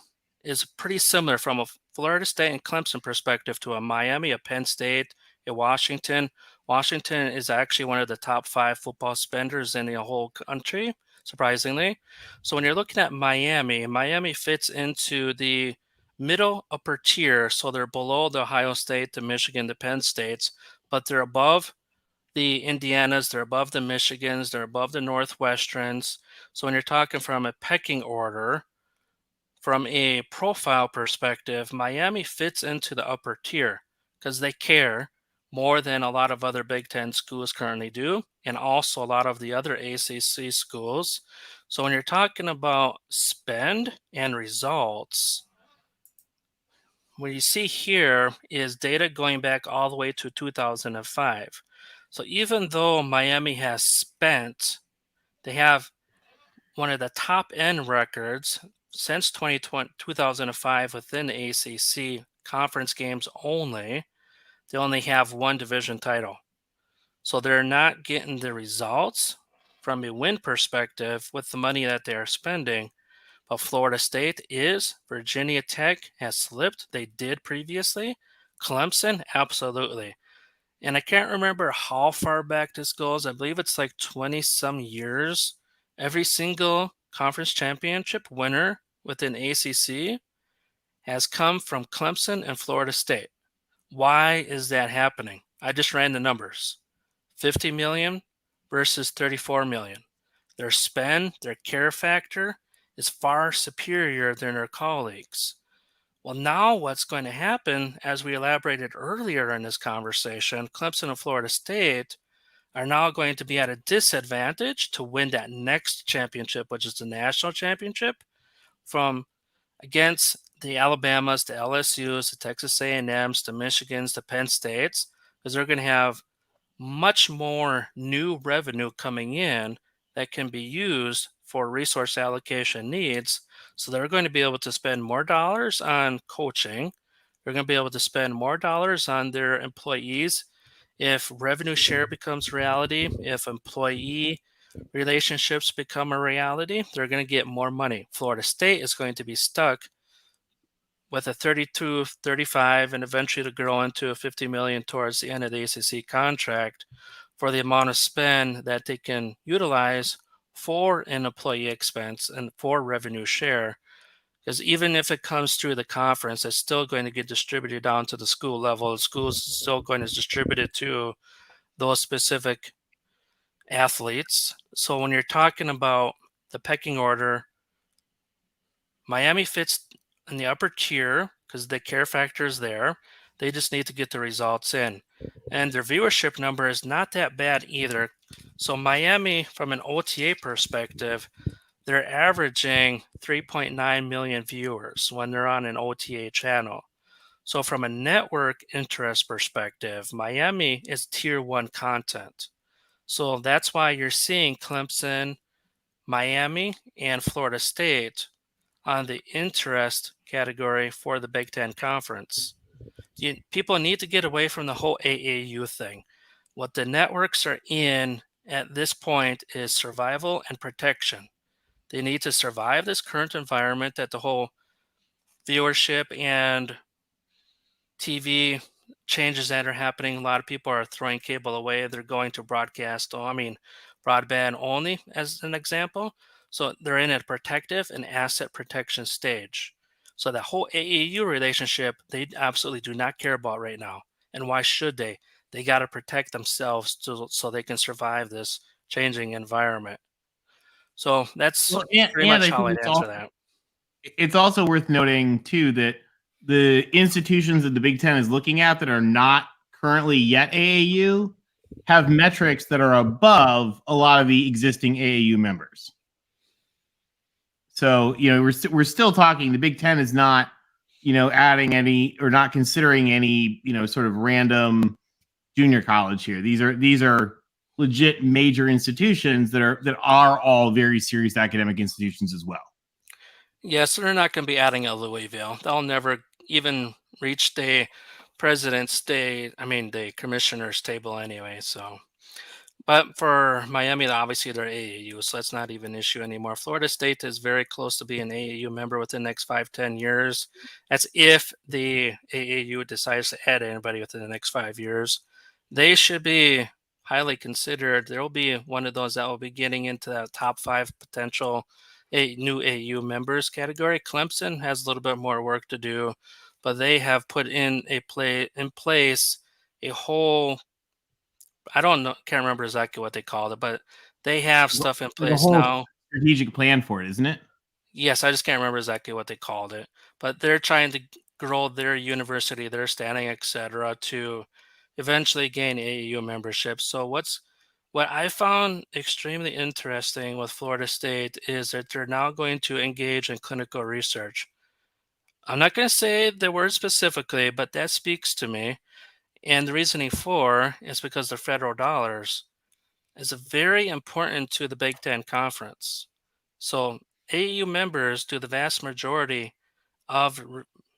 is pretty similar from a Florida State and Clemson perspective to a Miami, a Penn State, a Washington. Washington is actually one of the top 5 football spenders in the whole country, surprisingly. So when you're looking at Miami, Miami fits into the middle upper tier. So they're below the Ohio State, the Michigan, the Penn States, but they're above the Indianas, they're above the Michigans, they're above the Northwesterns. So when you're talking from a pecking order, from a profile perspective, Miami fits into the upper tier because they care more than a lot of other Big Ten schools currently do, and also a lot of the other ACC schools. So when you're talking about spend and results, what you see here is data going back all the way to 2005. So even though Miami has spent, they have one of the top end records since 2005 within the ACC conference games only. They only have one division title. So they're not getting the results from a win perspective with the money that they're spending. But Florida State is. Virginia Tech has slipped. They did previously. Clemson, absolutely. And I can't remember how far back this goes. I believe it's like 20-some years. Every single conference championship winner within ACC has come from Clemson and Florida State. Why is that happening? I just ran the numbers. $50 million versus 34 million. Their spend, their care factor is far superior than their colleagues. Well, now what's going to happen, as we elaborated earlier in this conversation, Clemson and Florida State are now going to be at a disadvantage to win that next championship, which is the national championship, from against the Alabamas, the LSUs, the Texas A&Ms, the Michigans, the Penn States, because they're going to have much more new revenue coming in that can be used for resource allocation needs. So they're going to be able to spend more dollars on coaching. They're going to be able to spend more dollars on their employees. If revenue share becomes reality, if employee relationships become a reality, they're going to get more money. Florida State is going to be stuck with a 32, 35, and eventually to grow into a 50 million towards the end of the ACC contract for the amount of spend that they can utilize for an employee expense and for revenue share. Because even if it comes through the conference, it's still going to get distributed down to the school level. The school is still going to distribute it to those specific athletes. So when you're talking about the pecking order, Miami fits in the upper tier because the care factor is there. They just need to get the results in. And their viewership number is not that bad either. So Miami, from an OTA perspective, they're averaging 3.9 million viewers when they're on an OTA channel. So from a network interest perspective, Miami is tier 1 content. So that's why you're seeing Clemson, Miami, and Florida State on the interest category for the Big Ten Conference. People need to get away from the whole AAU thing. What the networks are in at this point is survival and protection. They need to survive this current environment that the whole viewership and TV changes that are happening. A lot of people are throwing cable away. They're going to broadband only as an example. So they're in a protective and asset protection stage. So that whole AAU relationship, they absolutely do not care about right now. And why should they? They got to protect themselves so they can survive this changing environment. So that's pretty much how I'd answer that. It's also worth noting, too, that the institutions that the Big Ten is looking at that are not currently yet AAU have metrics that are above a lot of the existing AAU members. So, we're still talking, the Big Ten is not, adding any or not considering any, sort of random junior college here. These are legit major institutions that are all very serious academic institutions as well. Yes, they're not going to be adding a Louisville. They'll never even reach the the commissioner's table anyway. So, but for Miami, obviously they're AAU, so that's not even an issue anymore. Florida State is very close to being an AAU member within the next 5-10 years. That's if the AAU decides to add anybody within the next 5 years. They should be highly considered. There will be one of those that will be getting into that top 5 potential new AAU members category. Clemson has a little bit more work to do, but they have put in place a whole, I don't know, can't remember exactly what they called it, but they have stuff in place now. Strategic plan for it, isn't it? Yes, I just can't remember exactly what they called it, but they're trying to grow their university, their standing, etc., to eventually gain AAU membership. So what I found extremely interesting with Florida State is that they're now going to engage in clinical research. I'm not going to say the word specifically, but that speaks to me. And the reasoning for is because the federal dollars is very important to the Big Ten Conference. So AAU members do the vast majority of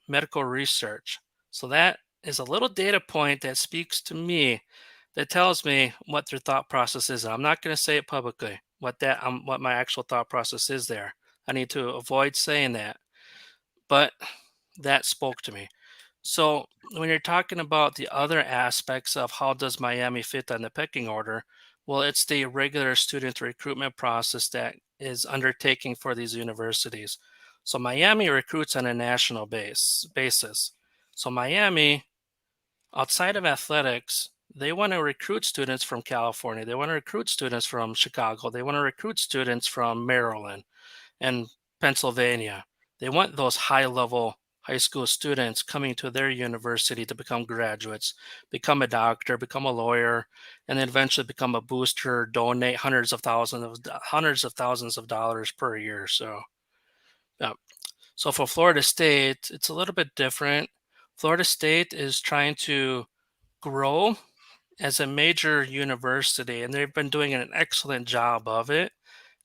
medical research. So that is a little data point that speaks to me, that tells me what their thought process is. And I'm not going to say it publicly, what my actual thought process is there. I need to avoid saying that. But that spoke to me. So when you're talking about the other aspects of how does Miami fit on the pecking order, well, it's the regular student recruitment process that is undertaking for these universities. So Miami recruits on a national basis. So Miami, outside of athletics, they want to recruit students from California. They want to recruit students from Chicago. They want to recruit students from Maryland and Pennsylvania. They want those high-level high school students coming to their university to become graduates, become a doctor, become a lawyer, and then eventually become a booster, donate hundreds of thousands of dollars per year. So, yeah. So for Florida State, it's a little bit different. Florida State is trying to grow as a major university, and they've been doing an excellent job of it.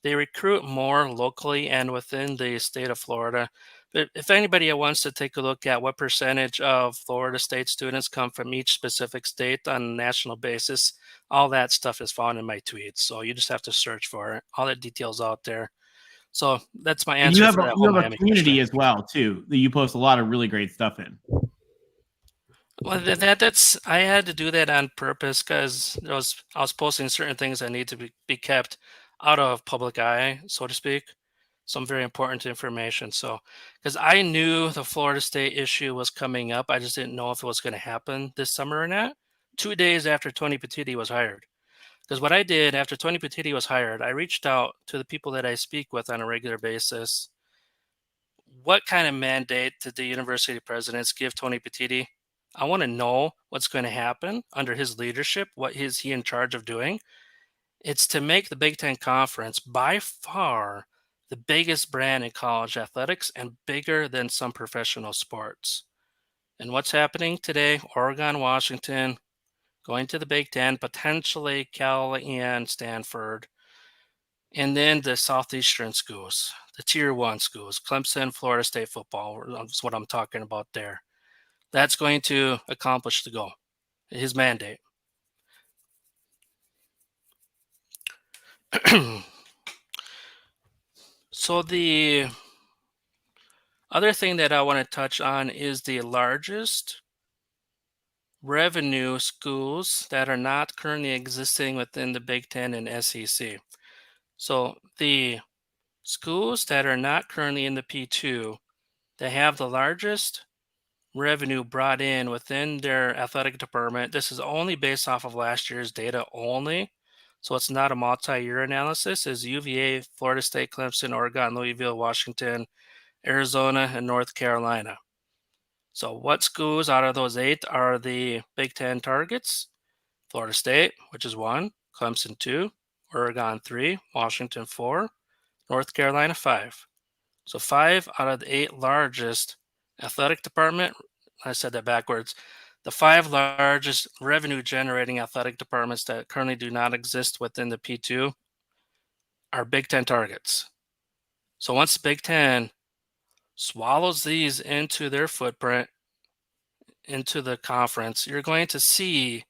They recruit more locally and within the state of Florida. But if anybody wants to take a look at what percentage of Florida State students come from each specific state on a national basis, all that stuff is found in my tweets. So you just have to search for it. All the details out there. So that's my And answer you have for a, that you whole have a Miami community question. as well too that you post a lot of really great stuff in. Well, that's I had to do that on purpose because I was posting certain things that need to be kept out of public eye, so to speak. Some very important information. So, because I knew the Florida State issue was coming up, I just didn't know if it was going to happen this summer or not. 2 days after Tony Petitti was hired, because what I did after Tony Petitti was hired, I reached out to the people that I speak with on a regular basis. What kind of mandate did the university presidents give Tony Petitti? I want to know what's going to happen under his leadership. What is he in charge of doing? It's to make the Big Ten Conference by far the biggest brand in college athletics and bigger than some professional sports. And what's happening today? Oregon, Washington, going to the Big Ten, potentially Cal and Stanford, and then the Southeastern schools, the Tier 1 schools, Clemson, Florida State football, is what I'm talking about there. That's going to accomplish the goal, his mandate. So the other thing that I want to touch on is the largest revenue schools that are not currently existing within the Big Ten and SEC. So the schools that are not currently in the P2 that have the largest revenue brought in within their athletic department, this is only based off of last year's data only. So it's not a multi-year analysis, is UVA, Florida State, Clemson, Oregon, Louisville, Washington, Arizona, and North Carolina. So what schools out of those 8 are the Big Ten targets? Florida State, which is 1, Clemson 2, Oregon 3, Washington 4, North Carolina 5. So 5 out of the 8 largest athletic department, I said that backwards, the 5 largest revenue generating athletic departments that currently do not exist within the P2 are Big Ten targets. So once the Big Ten swallows these into their footprint, into the conference, you're going to see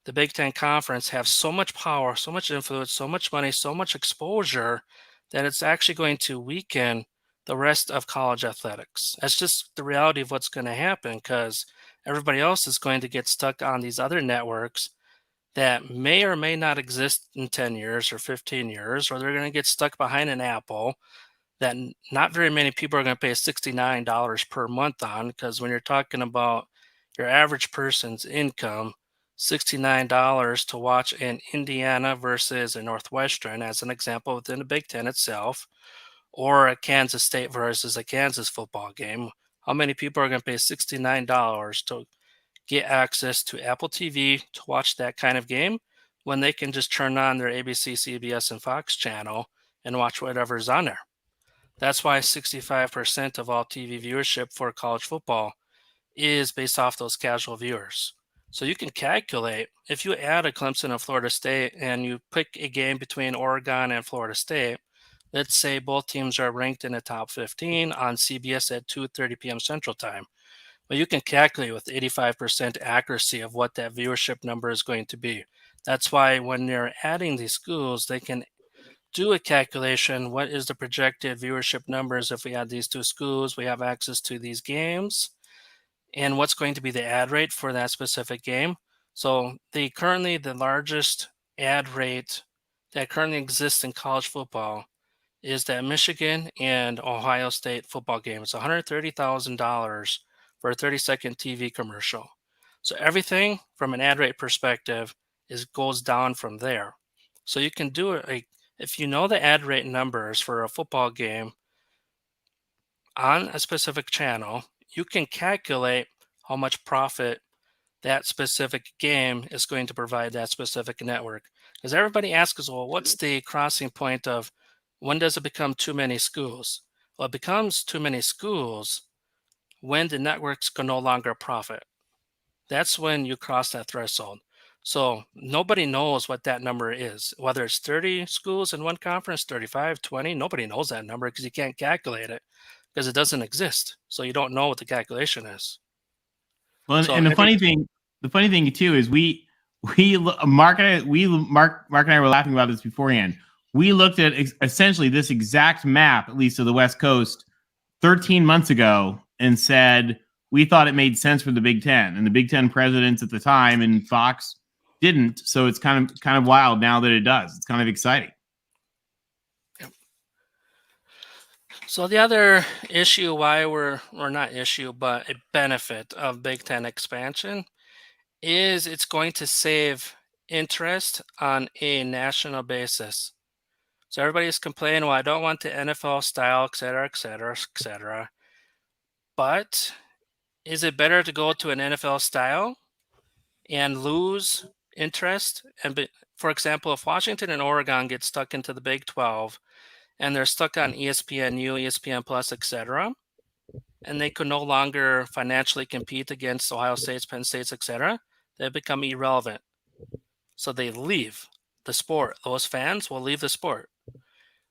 the Big Ten Conference have so much power, so much influence, so much money, so much exposure that it's actually going to weaken the rest of college athletics. That's just the reality of what's going to happen because everybody else is going to get stuck on these other networks that may or may not exist in 10 years or 15 years, or they're going to get stuck behind an Apple that not very many people are going to pay $69 per month on, because when you're talking about your average person's income, $69 to watch an Indiana versus a Northwestern, as an example, within the Big Ten itself, or a Kansas State versus a Kansas football game. How many people are going to pay $69 to get access to Apple TV to watch that kind of game when they can just turn on their ABC, CBS, and Fox channel and watch whatever's on there? That's why 65% of all TV viewership for college football is based off those casual viewers. So you can calculate, if you add a Clemson and Florida State and you pick a game between Oregon and Florida State, let's say both teams are ranked in the top 15 on CBS at 2:30 p.m. Central Time. Well, you can calculate with 85% accuracy of what that viewership number is going to be. That's why when they're adding these schools, they can do a calculation. What is the projected viewership numbers if we add these 2 schools? We have access to these games, and what's going to be the ad rate for that specific game. So currently the largest ad rate that currently exists in college football is that Michigan and Ohio State football game. It's $130,000 for a 30-second TV commercial. So everything from an ad rate perspective goes down from there. So you can do it if you know the ad rate numbers for a football game on a specific channel, you can calculate how much profit that specific game is going to provide that specific network. Because everybody asks, well, what's the crossing point of when does it become too many schools? Well, it becomes too many schools when the networks can no longer profit. That's when you cross that threshold. So nobody knows what that number is, whether it's 30 schools in one conference, 35, 20, nobody knows that number because you can't calculate it because it doesn't exist. So you don't know what the calculation is. Well, So and the funny thing too is Mark and I were laughing about this beforehand. We looked at essentially this exact map, at least of the West Coast, 13 months ago, and said we thought it made sense for the Big Ten, and the Big Ten presidents at the time and Fox didn't. So it's kind of wild now that it does. It's kind of exciting. So the other issue or not issue, but a benefit of Big Ten expansion is it's going to save interest on a national basis. So everybody's complaining, well, I don't want the NFL style, et cetera, et cetera, et cetera. But is it better to go to an NFL style and lose interest? For example, if Washington and Oregon get stuck into the Big 12 and they're stuck on ESPNU, ESPN Plus, et cetera, and they could no longer financially compete against Ohio State's, Penn State's, et cetera, they become irrelevant. So they leave the sport. Those fans will leave the sport.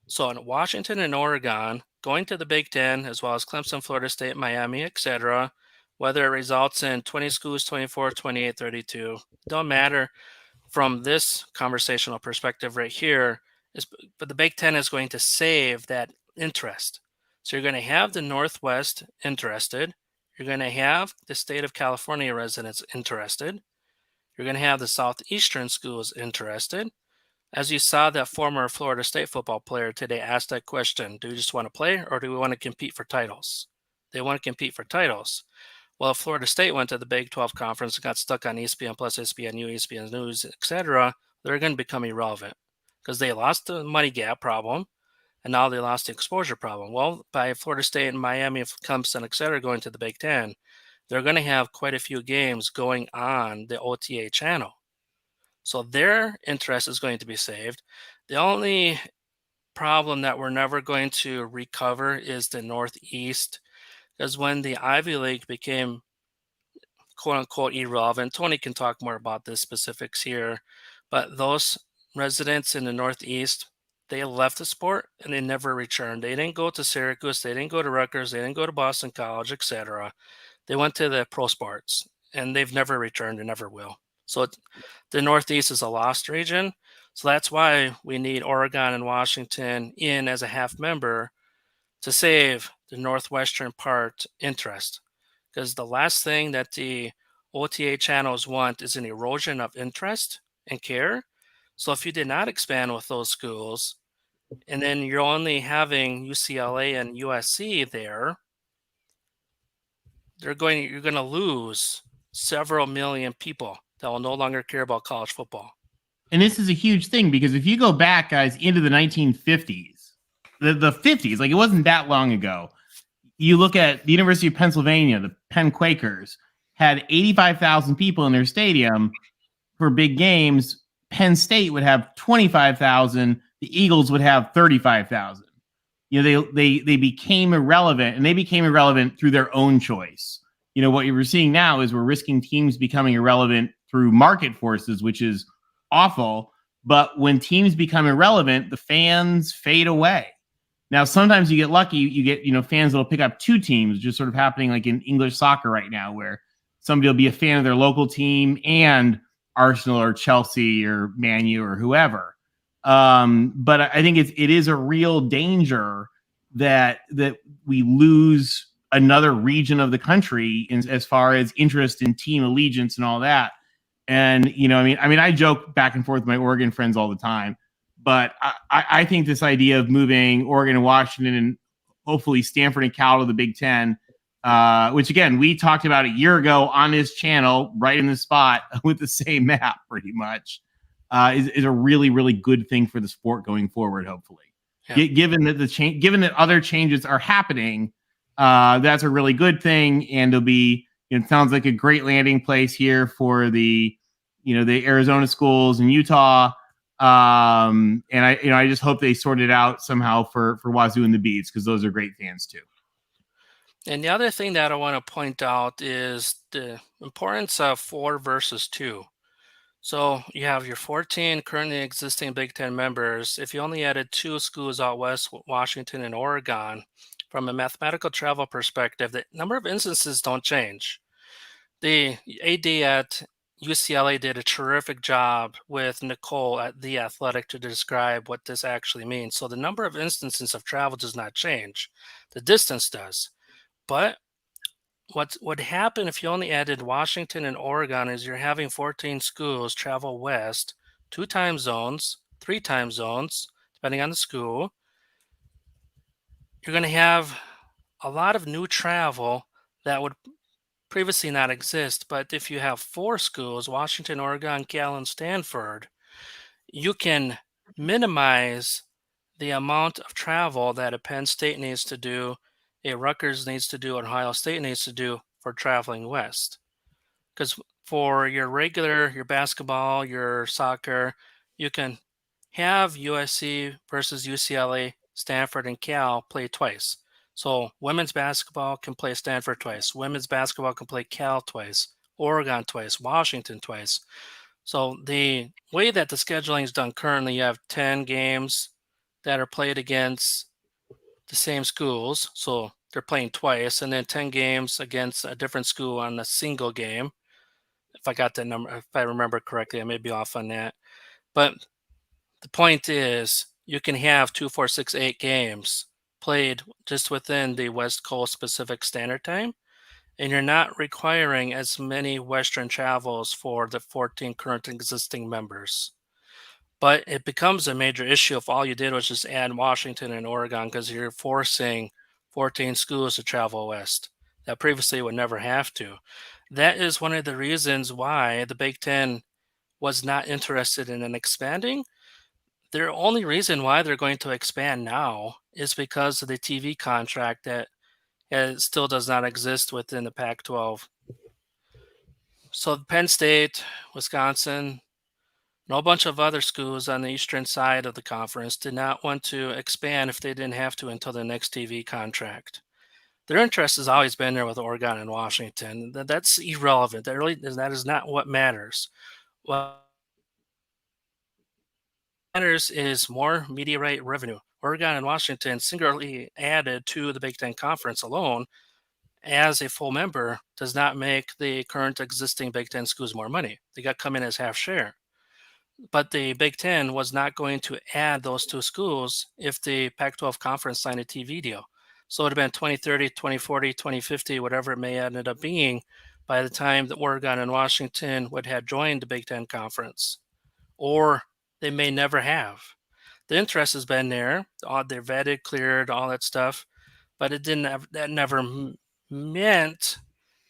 So in Washington and Oregon, going to the Big Ten, as well as Clemson, Florida State, Miami, et cetera, whether it results in 20 schools, 24, 28, 32, don't matter from this conversational perspective right here, but the Big Ten is going to save that interest. So you're going to have the Northwest interested. You're going to have the state of California residents interested. You're going to have the Southeastern schools interested. As you saw, that former Florida State football player today asked that question, do we just want to play or do we want to compete for titles? They want to compete for titles. Well, if Florida State went to the Big 12 conference and got stuck on ESPN Plus, ESPNU, ESPN News, etc., they're going to become irrelevant because they lost the money gap problem and now they lost the exposure problem. Well, by Florida State and Miami, Clemson, etc., going to the Big Ten, they're going to have quite a few games going on the OTA channel. So their interest is going to be saved. The only problem that we're never going to recover is the Northeast, because when the Ivy League became quote unquote irrelevant, Tony can talk more about the specifics here, but those residents in the Northeast, they left the sport and they never returned. They didn't go to Syracuse, they didn't go to Rutgers, they didn't go to Boston College, etc. They went to the pro sports and they've never returned and never will. So the Northeast is a lost region. So that's why we need Oregon and Washington in as a half member to save the Northwestern part interest. Because the last thing that the OTA channels want is an erosion of interest and care. So if you did not expand with those schools, and then you're only having UCLA and USC there, you're going to lose several million people that will no longer care about college football. And this is a huge thing because if you go back, guys, into the 1950s, the 50s, like it wasn't that long ago, you look at the University of Pennsylvania, the Penn Quakers had 85,000 people in their stadium for big games. Penn State would have 25,000. The Eagles would have 35,000. You know, they became irrelevant, and they became irrelevant through their own choice. You know, what you're seeing now is we're risking teams becoming irrelevant through market forces, which is awful. But when teams become irrelevant, the fans fade away. Now, sometimes you get lucky. You get, fans that'll pick up two teams, just sort of happening like in English soccer right now, where somebody will be a fan of their local team and Arsenal or Chelsea or Man U or whoever. But I think it is a real danger that we lose another region of the country as far as interest in team allegiance and all that. And, I joke back and forth with my Oregon friends all the time, but I think this idea of moving Oregon and Washington and hopefully Stanford and Cal to the Big Ten, which again, we talked about a year ago on this channel, right in the spot with the same map, pretty much, is a really, really good thing for the sport going forward. Hopefully, given that given that other changes are happening, that's a really good thing, and it'll be. It sounds like a great landing place here for the Arizona schools in Utah. And I just hope they sort it out somehow for Wazoo and the Beats, because those are great fans too. And the other thing that I want to point out is the importance of 4 versus 2. So you have your 14 currently existing Big Ten members. If you only added 2 schools out west, Washington and Oregon, from a mathematical travel perspective, the number of instances don't change. The AD at UCLA did a terrific job with Nicole at The Athletic to describe what this actually means. So the number of instances of travel does not change. The distance does. But what would happen if you only added Washington and Oregon is you're having 14 schools travel west, 2 time zones, 3 time zones, depending on the school. You're going to have a lot of new travel that would previously not exist. But if you have 4 schools, Washington, Oregon, Cal, and Stanford, you can minimize the amount of travel that a Penn State needs to do, a Rutgers needs to do, and Ohio State needs to do for traveling west. Because for your basketball, your soccer, you can have USC versus UCLA, Stanford, and Cal play twice. So women's basketball can play Stanford twice. Women's basketball can play Cal twice, Oregon twice, Washington twice. So the way that the scheduling is done currently, you have 10 games that are played against the same schools. So they're playing twice, and then 10 games against a different school on a single game. If I got that number, if I remember correctly, I may be off on that. But the point is, you can have 2, 4, 6, 8 games played just within the West Coast Pacific Standard Time, and you're not requiring as many Western travels for the 14 current existing members. But it becomes a major issue if all you did was just add Washington and Oregon, because you're forcing 14 schools to travel west that previously would never have to. That is one of the reasons why the Big Ten was not interested in expanding. Their only reason why they're going to expand now is because of the TV contract that still does not exist within the Pac-12. So Penn State, Wisconsin, and a bunch of other schools on the eastern side of the conference did not want to expand if they didn't have to until the next TV contract. Their interest has always been there with Oregon and Washington. That's irrelevant. That is not what matters. What matters is more media right revenue. Oregon and Washington singularly added to the Big Ten Conference alone as a full member does not make the current existing Big Ten schools more money. They got come in as half share. But the Big Ten was not going to add those 2 schools if the Pac-12 conference signed a TV deal. So it would have been 2030, 2040, 2050, whatever it may ended up being by the time that Oregon and Washington would have joined the Big Ten conference. Or they may never have. The interest has been there. They're vetted, cleared, all that stuff. But that never meant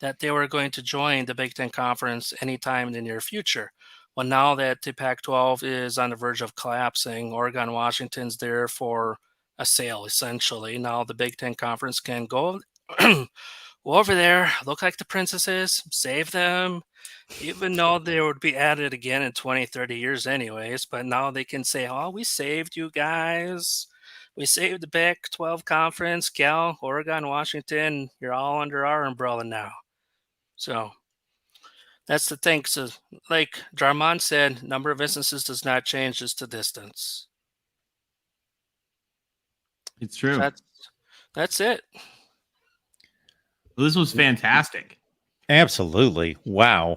that they were going to join the Big Ten Conference anytime in the near future. Well, now that the Pac-12 is on the verge of collapsing, Oregon, Washington's there for a sale, essentially. Now the Big Ten Conference can go over there, look like the princesses, save them, even though they would be added again in 20, 30 years anyways. But now they can say, oh, we saved you guys. We saved the Pac-12 Conference, Cal, Oregon, Washington. You're all under our umbrella now. So that's the thing. So, like Jarman said, number of instances does not change, just the distance. It's true. That's it. Well, this was fantastic. Absolutely. Wow.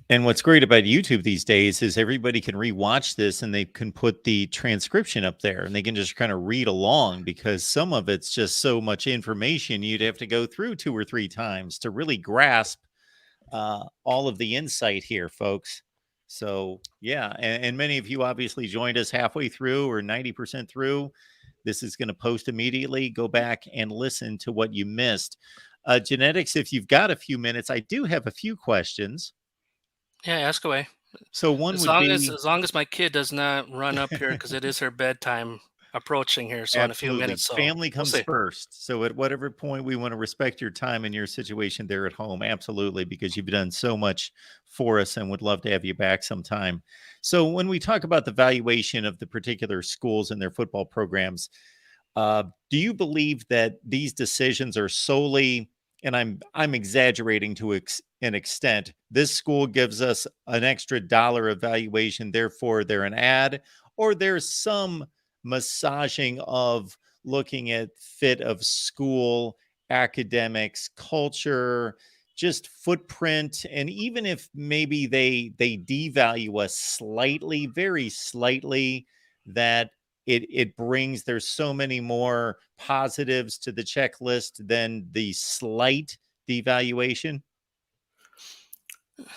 And what's great about YouTube these days is everybody can rewatch this and they can put the transcription up there and they can just kind of read along, because some of it's just so much information you'd have to go through 2 or 3 times to really grasp all of the insight here, folks. So yeah, and many of you obviously joined us halfway through or 90% through. this is going to post immediately. Go back and listen to what you missed. Genetics, if you've got a few minutes, I do have a few questions. Yeah, ask away. So one would be, As long as my kid does not run up here because it is her bedtime approaching here. So in a few absolutely, minutes, so family we'll comes see. first. So at whatever point we want to respect your time and your situation there at home, absolutely, because you've done so much for us and would love to have you back sometime. So when we talk about the valuation of the particular schools and their football programs, do you believe that these decisions are solely, and I'm exaggerating to an extent, this school gives us an extra dollar of valuation, therefore they're an ad, or there's some massaging of looking at fit of school, academics, culture, just footprint, and even if maybe they devalue us slightly, very slightly, that it brings, there's so many more positives to the checklist than the slight devaluation.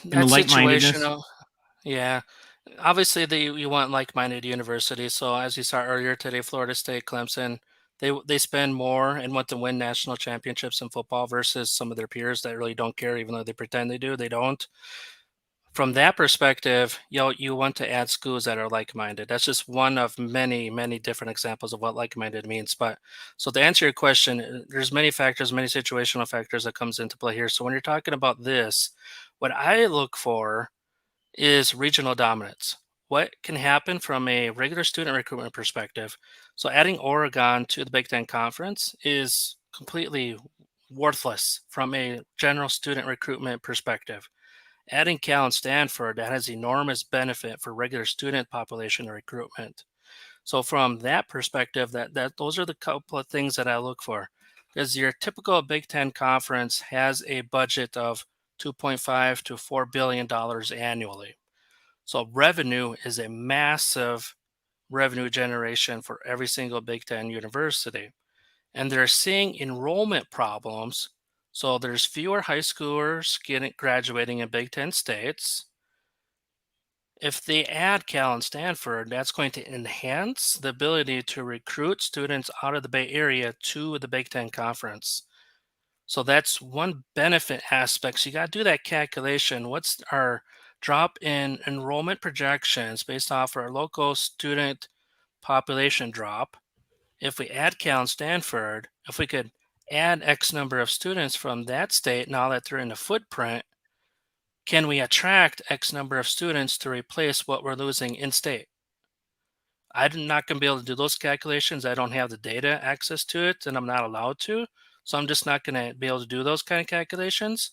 And the That's like-mindedness. situational. Yeah. Obviously, you want like-minded universities. So as you saw earlier today, Florida State, Clemson, they spend more and want to win national championships in football versus some of their peers that really don't care, even though they pretend they do. They don't. From that perspective, you want to add schools that are like-minded. That's just one of many, many different examples of what like-minded means. But so to answer your question, there's many factors, many situational factors that comes into play here. So when you're talking about this, what I look for is regional dominance. What can happen from a regular student recruitment perspective? So adding Oregon to the Big Ten Conference is completely worthless from a general student recruitment perspective. Adding Cal and Stanford, that has enormous benefit for regular student population recruitment. So from that perspective, that those are the couple of things that I look for. Because your typical Big Ten conference has a budget of 2.5 to $4 billion annually. So revenue is a massive revenue generation for every single Big Ten university. And they're seeing enrollment problems. So there's fewer high schoolers graduating in Big Ten states. If they add Cal and Stanford, that's going to enhance the ability to recruit students out of the Bay Area to the Big Ten Conference. So that's one benefit aspect. So you got to do that calculation. What's our drop in enrollment projections based off our local student population drop? If we add Cal and Stanford, if we could add X number of students from that state now that they're in the footprint, can we attract X number of students to replace what we're losing in state? I'm not going to be able to do those calculations. I don't have the data access to it, and I'm not allowed to. So I'm just not going to be able to do those kind of calculations.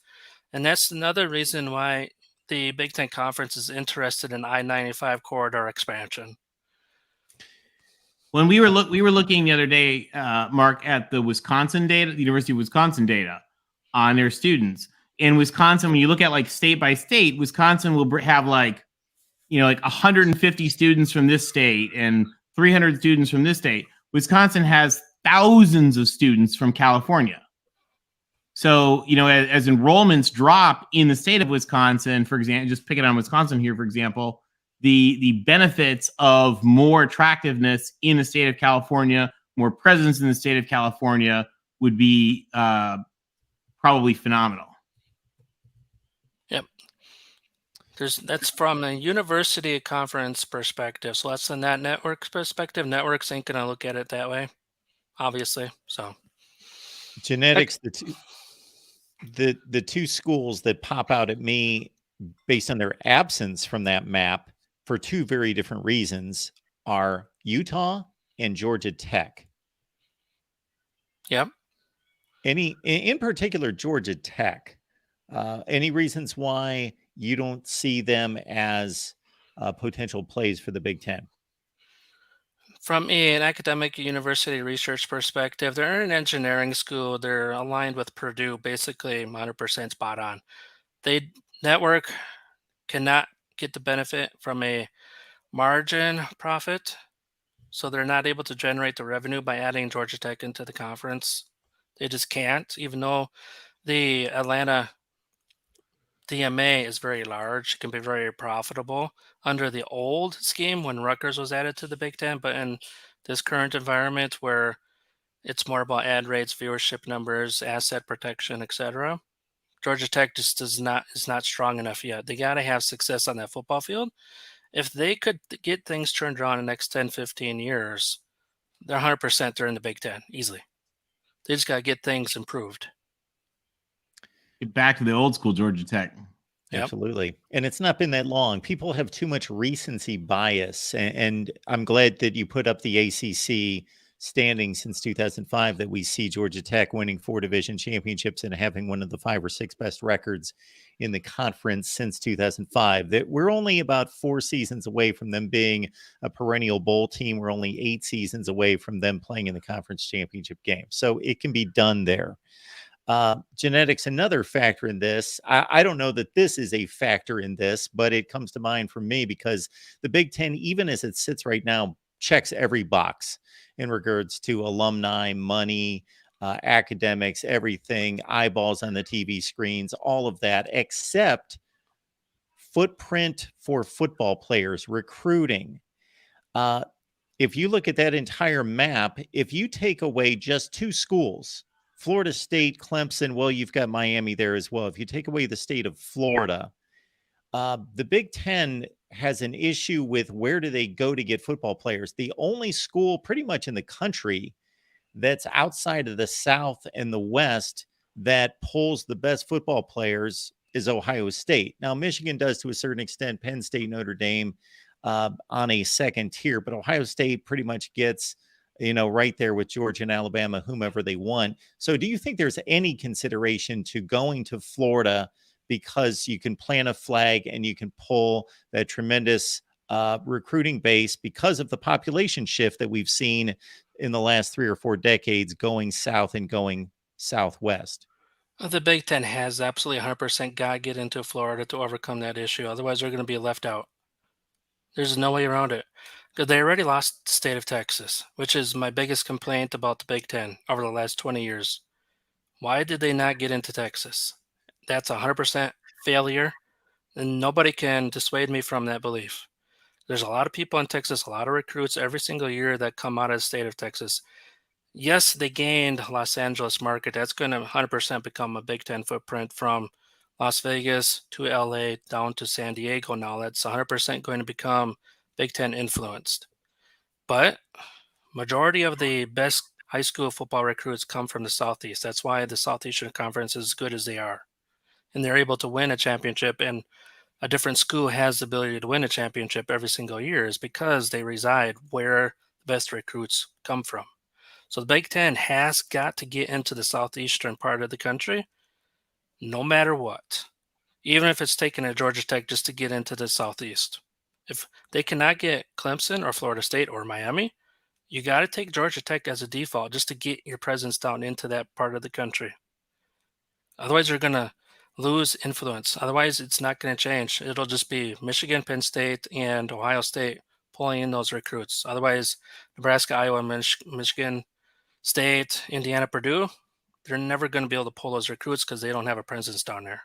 And that's another reason why the Big Ten Conference is interested in I-95 corridor expansion. When we were looking the other day, Mark, at the Wisconsin data, the University of Wisconsin data on their students. In Wisconsin, when you look at like state by state, Wisconsin will have like 150 students from this state and 300 students from this state. Wisconsin has thousands of students from California. So, as enrollments drop in the state of Wisconsin, for example, just pick it on Wisconsin here, for example, the benefits of more attractiveness in the state of California, more presence in the state of California would be probably phenomenal. Yep. That's from a university conference perspective. So that's from that network perspective. Networks ain't going to look at it that way, obviously. So Genetics, the two schools that pop out at me based on their absence from that map for two very different reasons are Utah and Georgia Tech. Yep. In particular, Georgia Tech. Any reasons why you don't see them as potential plays for the Big Ten? From an academic university research perspective, they're an engineering school. They're aligned with Purdue, basically 100% spot on. They network cannot get the benefit from a margin profit, so they're not able to generate the revenue by adding Georgia Tech into the conference. They just can't, even though the Atlanta DMA is very large, it can be very profitable under the old scheme when Rutgers was added to the Big Ten, but in this current environment where it's more about ad rates, viewership numbers, asset protection, etc. Georgia Tech just is not strong enough yet. They got to have success on that football field. If they could get things turned around in the next 10, 15 years, they're 100% they're in the Big Ten easily. They just got to get things improved. Get back to the old school Georgia Tech. Yep. Absolutely. And it's not been that long. People have too much recency bias. And I'm glad that you put up the ACC standing since 2005 that we see Georgia Tech winning 4 division championships and having one of the 5 or 6 best records in the conference since 2005. That we're only about 4 seasons away from them being a perennial bowl team. We're only 8 seasons away from them playing in the conference championship game. So it can be done there. Genetics, another factor in this. I don't know that this is a factor in this, but it comes to mind for me because the Big Ten, even as it sits right now, checks every box in regards to alumni, money, academics, everything, eyeballs on the TV screens, all of that, except footprint for football players, recruiting. If you look at that entire map, if you take away just 2 schools, Florida State, Clemson, well, you've got Miami there as well. If you take away the state of Florida, the Big Ten has an issue with where do they go to get football players. The only school pretty much in the country that's outside of the South and the West that pulls the best football players is Ohio State. Now, Michigan does to a certain extent, Penn State, Notre Dame on a second tier, but Ohio State pretty much gets right there with Georgia and Alabama, whomever they want. So do you think there's any consideration to going to Florida because you can plant a flag and you can pull that tremendous recruiting base because of the population shift that we've seen in the last 3 or 4 decades going south and going southwest? The Big Ten has absolutely 100% got to get into Florida to overcome that issue. Otherwise, they're going to be left out. There's no way around it. Because they already lost the state of Texas, which is my biggest complaint about the Big Ten over the last 20 years. Why did they not get into Texas? That's 100% failure, and nobody can dissuade me from that belief. There's a lot of people in Texas, a lot of recruits every single year that come out of the state of Texas. Yes, they gained Los Angeles market. That's going to 100% become a Big Ten footprint from Las Vegas to LA down to San Diego now. That's 100% going to become Big Ten influenced. But majority of the best high school football recruits come from the Southeast. That's why the Southeastern Conference is as good as they are. And they're able to win a championship, and a different school has the ability to win a championship every single year is because they reside where the best recruits come from. So the Big Ten has got to get into the southeastern part of the country no matter what, even if it's taking a Georgia Tech just to get into the southeast. If they cannot get Clemson or Florida State or Miami, you got to take Georgia Tech as a default just to get your presence down into that part of the country. Otherwise, you're going to lose influence. Otherwise, it's not going to change. It'll just be Michigan, Penn State, and Ohio State pulling in those recruits. Otherwise, Nebraska, Iowa, Michigan State, Indiana, Purdue, they're never going to be able to pull those recruits because they don't have a presence down there.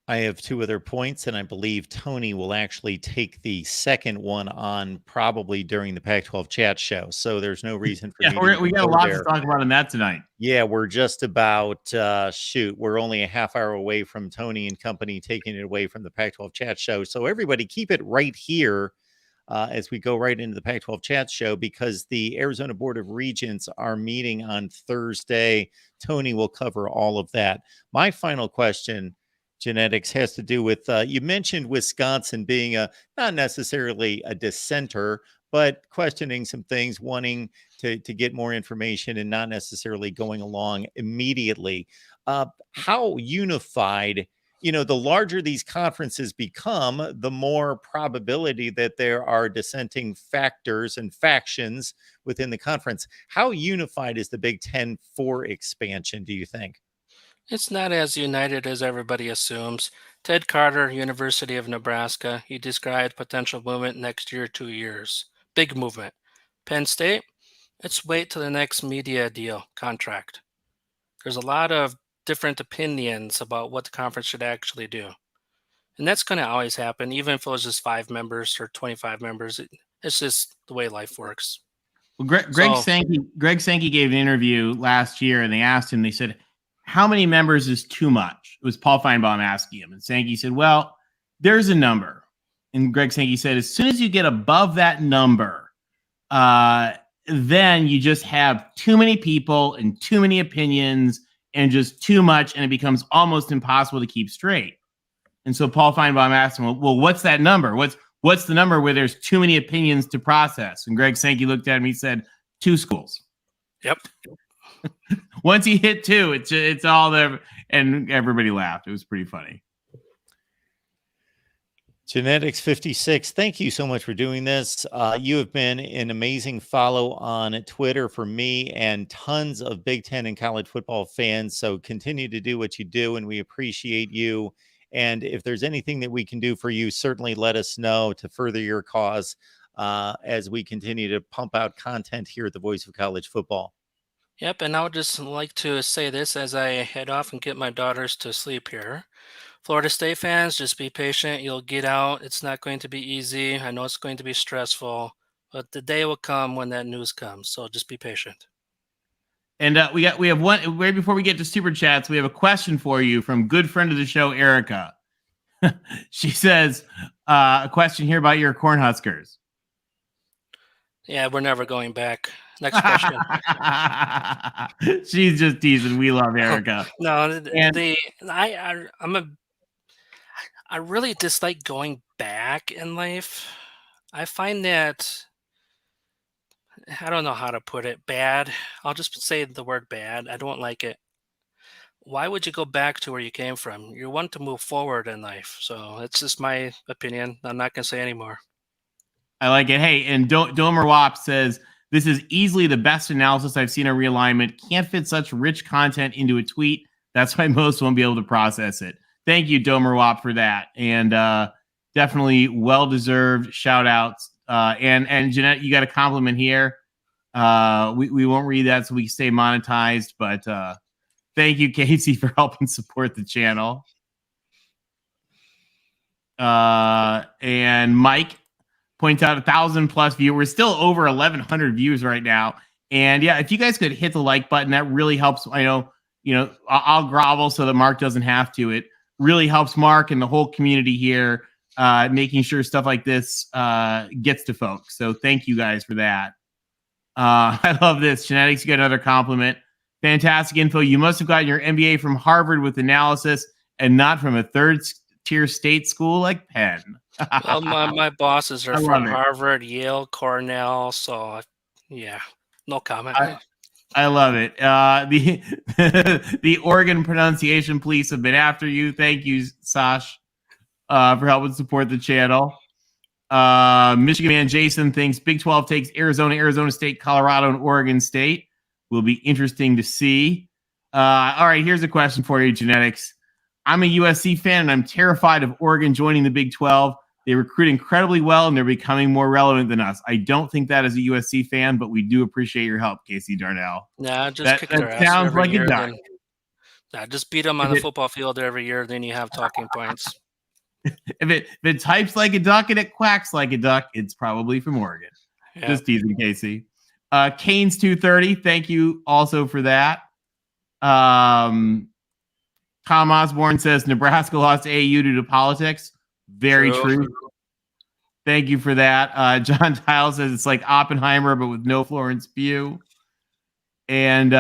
I have 2 other points, and I believe Tony will actually take the second one on probably during the Pac-12 chat show. So there's no reason for me to we got a go lot there. to talk about in that tonight. Yeah, we're just about we're only a half hour away from Tony and company taking it away from the Pac-12 chat show. So everybody keep it right here as we go right into the Pac-12 chat show, because the Arizona Board of Regents are meeting on Thursday. Tony will cover all of that. My final question, Genetics, has to do with you mentioned Wisconsin being not necessarily a dissenter, but questioning some things, wanting to get more information and not necessarily going along immediately. How unified, the larger these conferences become, the more probability that there are dissenting factors and factions within the conference. How unified is the Big Ten for expansion, do you think? It's not as united as everybody assumes. Ted Carter, University of Nebraska, he described potential movement next year, 2 years. Big movement. Penn State, let's wait till the next media deal contract. There's a lot of different opinions about what the conference should actually do. And that's going to always happen, even if it was just 5 members or 25 members. It's just the way life works. Well, Greg Sankey gave an interview last year, and they asked him. They said, "How many members is too much?" It was Paul Feinbaum asking him, and Sankey said, "Well, there's a number." And Greg Sankey said, "As soon as you get above that number, then you just have too many people and too many opinions and just too much, and it becomes almost impossible to keep straight." And so Paul Feinbaum asked him, "Well, what's that number? What's the number where there's too many opinions to process?" And Greg Sankey looked at him. He said, 2 schools. Yep. Once he hit 2, it's all there, and everybody laughed. It was pretty funny. Genetics 56, thank you so much for doing this. You have been an amazing follow on Twitter for me and tons of Big Ten and college football fans. So continue to do what you do, and we appreciate you. And if there's anything that we can do for you, certainly let us know to further your cause as we continue to pump out content here at the Voice of College Football. Yep, and I would just like to say this as I head off and get my daughters to sleep here. Florida State fans, just be patient. You'll get out. It's not going to be easy. I know it's going to be stressful, but the day will come when that news comes. So just be patient. And we have one right before we get to super chats. We have a question for you from good friend of the show, Erica. She says, a question here about your Cornhuskers. Yeah, we're never going back. Next question. She's just teasing. We love Erica. No, I really dislike going back in life. I find that, I don't know how to put it, bad. I'll just say the word bad. I don't like it. Why would you go back to where you came from? You want to move forward in life. So it's just my opinion. I'm not going to say anymore. I like it. Hey, and Domer Wop says, "This is easily the best analysis I've seen on realignment. Can't fit such rich content into a tweet. That's why most won't be able to process it." Thank you, Domer Wop, for that. And definitely well-deserved shout-outs. And Jeanette, you got a compliment here. We won't read that so we can stay monetized, but thank you, Casey, for helping support the channel. And Mike points out 1,000+ viewers, still over 1,100 views right now. And yeah, if you guys could hit the like button, that really helps. I know, I'll grovel so that Mark doesn't have to. It really helps Mark and the whole community here, making sure stuff like this gets to folks. So thank you guys for that. I love this. Genetics, you got another compliment. Fantastic info. You must have gotten your MBA from Harvard with analysis and not from a third-tier state school like Penn. Well, my bosses are from Harvard, Yale, Cornell. So, yeah, no comment. I love it. The Oregon pronunciation police have been after you. Thank you, Sash, for helping support the channel. Michigan man Jason thinks Big 12 takes Arizona, Arizona State, Colorado, and Oregon State. Will be interesting to see. All right, here's a question for you, Genetics. I'm a USC fan, and I'm terrified of Oregon joining the Big 12. They recruit incredibly well, and they're becoming more relevant than us. I don't think that as a USC fan, but we do appreciate your help, Casey Darnell. Nah, just kick their ass. Sounds like a duck. Nah, just beat them on the football field every year, then you have talking points. If it types like a duck and it quacks like a duck, it's probably from Oregon. Yeah. Just teasing, Casey. Canes 230, thank you also for that. Tom Osborne says Nebraska lost AAU due to politics. Very true. Thank you for that. John Tile says it's like Oppenheimer, but with no Florence Pugh. And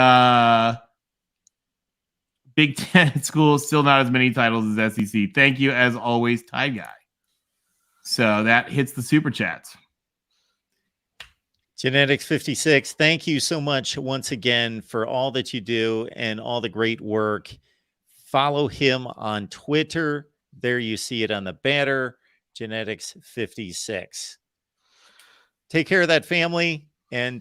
Big Ten schools, still not as many titles as SEC. Thank you, as always, Tide Guy. So that hits the super chats. Genetics 56, thank you so much once again for all that you do and all the great work. Follow him on Twitter. There you see it on the banner, Genetics 56. Take care of that family and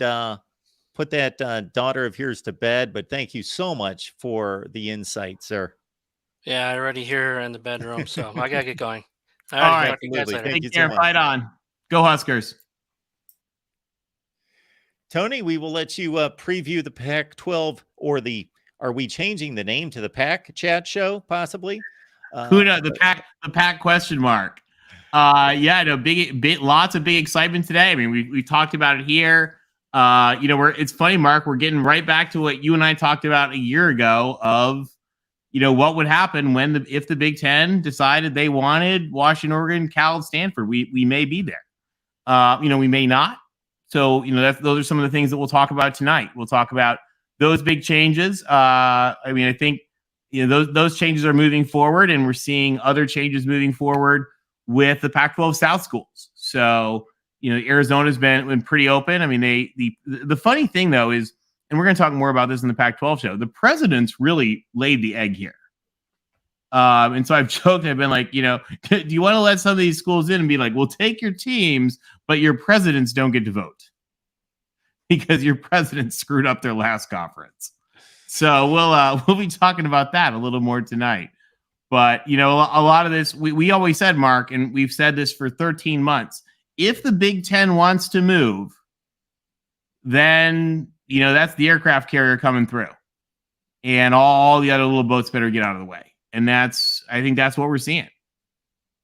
put that daughter of yours to bed. But thank you so much for the insight, sir. Yeah, I already hear her in the bedroom, so I got to get going. All right. Thank you so much. Fight on. Go Huskers. Tony, we will let you preview the Pac-12 or are we changing the name to the Pac Chat Show, possibly? Who knows? The Pac question mark. Yeah, no, lots of big excitement today. I mean, we talked about it here. It's funny, Mark, we're getting right back to what you and I talked about a year ago of, what would happen if the Big Ten decided they wanted Washington, Oregon, Cal, Stanford. We may be there. We may not. So, those are some of the things that we'll talk about tonight. We'll talk about those big changes. I think, those changes are moving forward, and we're seeing other changes moving forward with the Pac-12 South schools. So, Arizona's been pretty open. I mean, the funny thing though is, and we're going to talk more about this in the Pac-12 show, the presidents really laid the egg here. And so I've joked, I've been like, do you want to let some of these schools in and be like, we'll take your teams, but your presidents don't get to vote because your presidents screwed up their last conference. So we'll be talking about that a little more tonight. But, a lot of this, we always said, Mark, and we've said this for 13 months, if the Big Ten wants to move, then, that's the aircraft carrier coming through. And all the other little boats better get out of the way. And I think that's what we're seeing.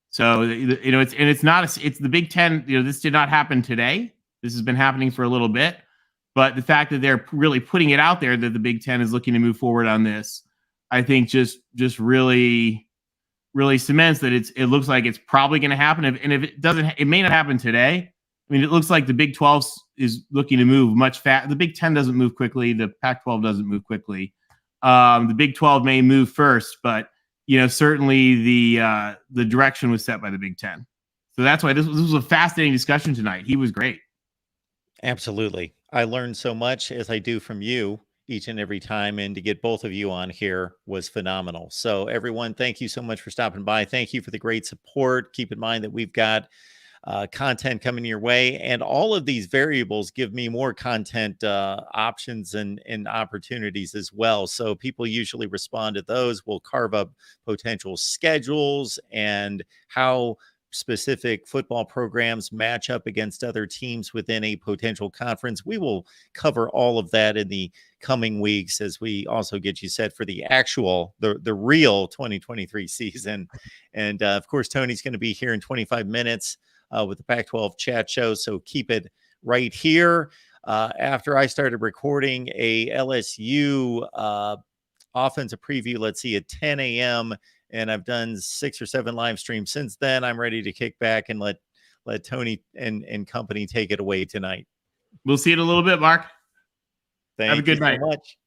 So, it's the Big Ten, this did not happen today. This has been happening for a little bit. But the fact that they're really putting it out there that the Big Ten is looking to move forward on this, I think just really, really cements that it looks like it's probably going to happen. And if it doesn't, it may not happen today. I mean, it looks like the Big 12 is looking to move much fast. The Big 10 doesn't move quickly. The Pac-12 doesn't move quickly. The Big 12 may move first, but certainly the direction was set by the Big 10. So that's why this was a fascinating discussion tonight. He was great. Absolutely. I learned so much, as I do from you each and every time, and to get both of you on here was phenomenal. So everyone, thank you so much for stopping by. Thank you for the great support. Keep in mind that we've got content coming your way, and all of these variables give me more content options and opportunities as well. So people usually respond to those. We'll carve up potential schedules and how specific football programs match up against other teams within a potential conference. We will cover all of that in the coming weeks as we also get you set for the actual, the real 2023 season. And of course, Tony's going to be here in 25 minutes with the Pac-12 chat show. So keep it right here. After I started recording a LSU offensive preview, let's see, at 10 a.m., and I've done 6 or 7 live streams since then. I'm ready to kick back and let Tony and company take it away tonight. We'll see you in a little bit, Mark. Thank you so much.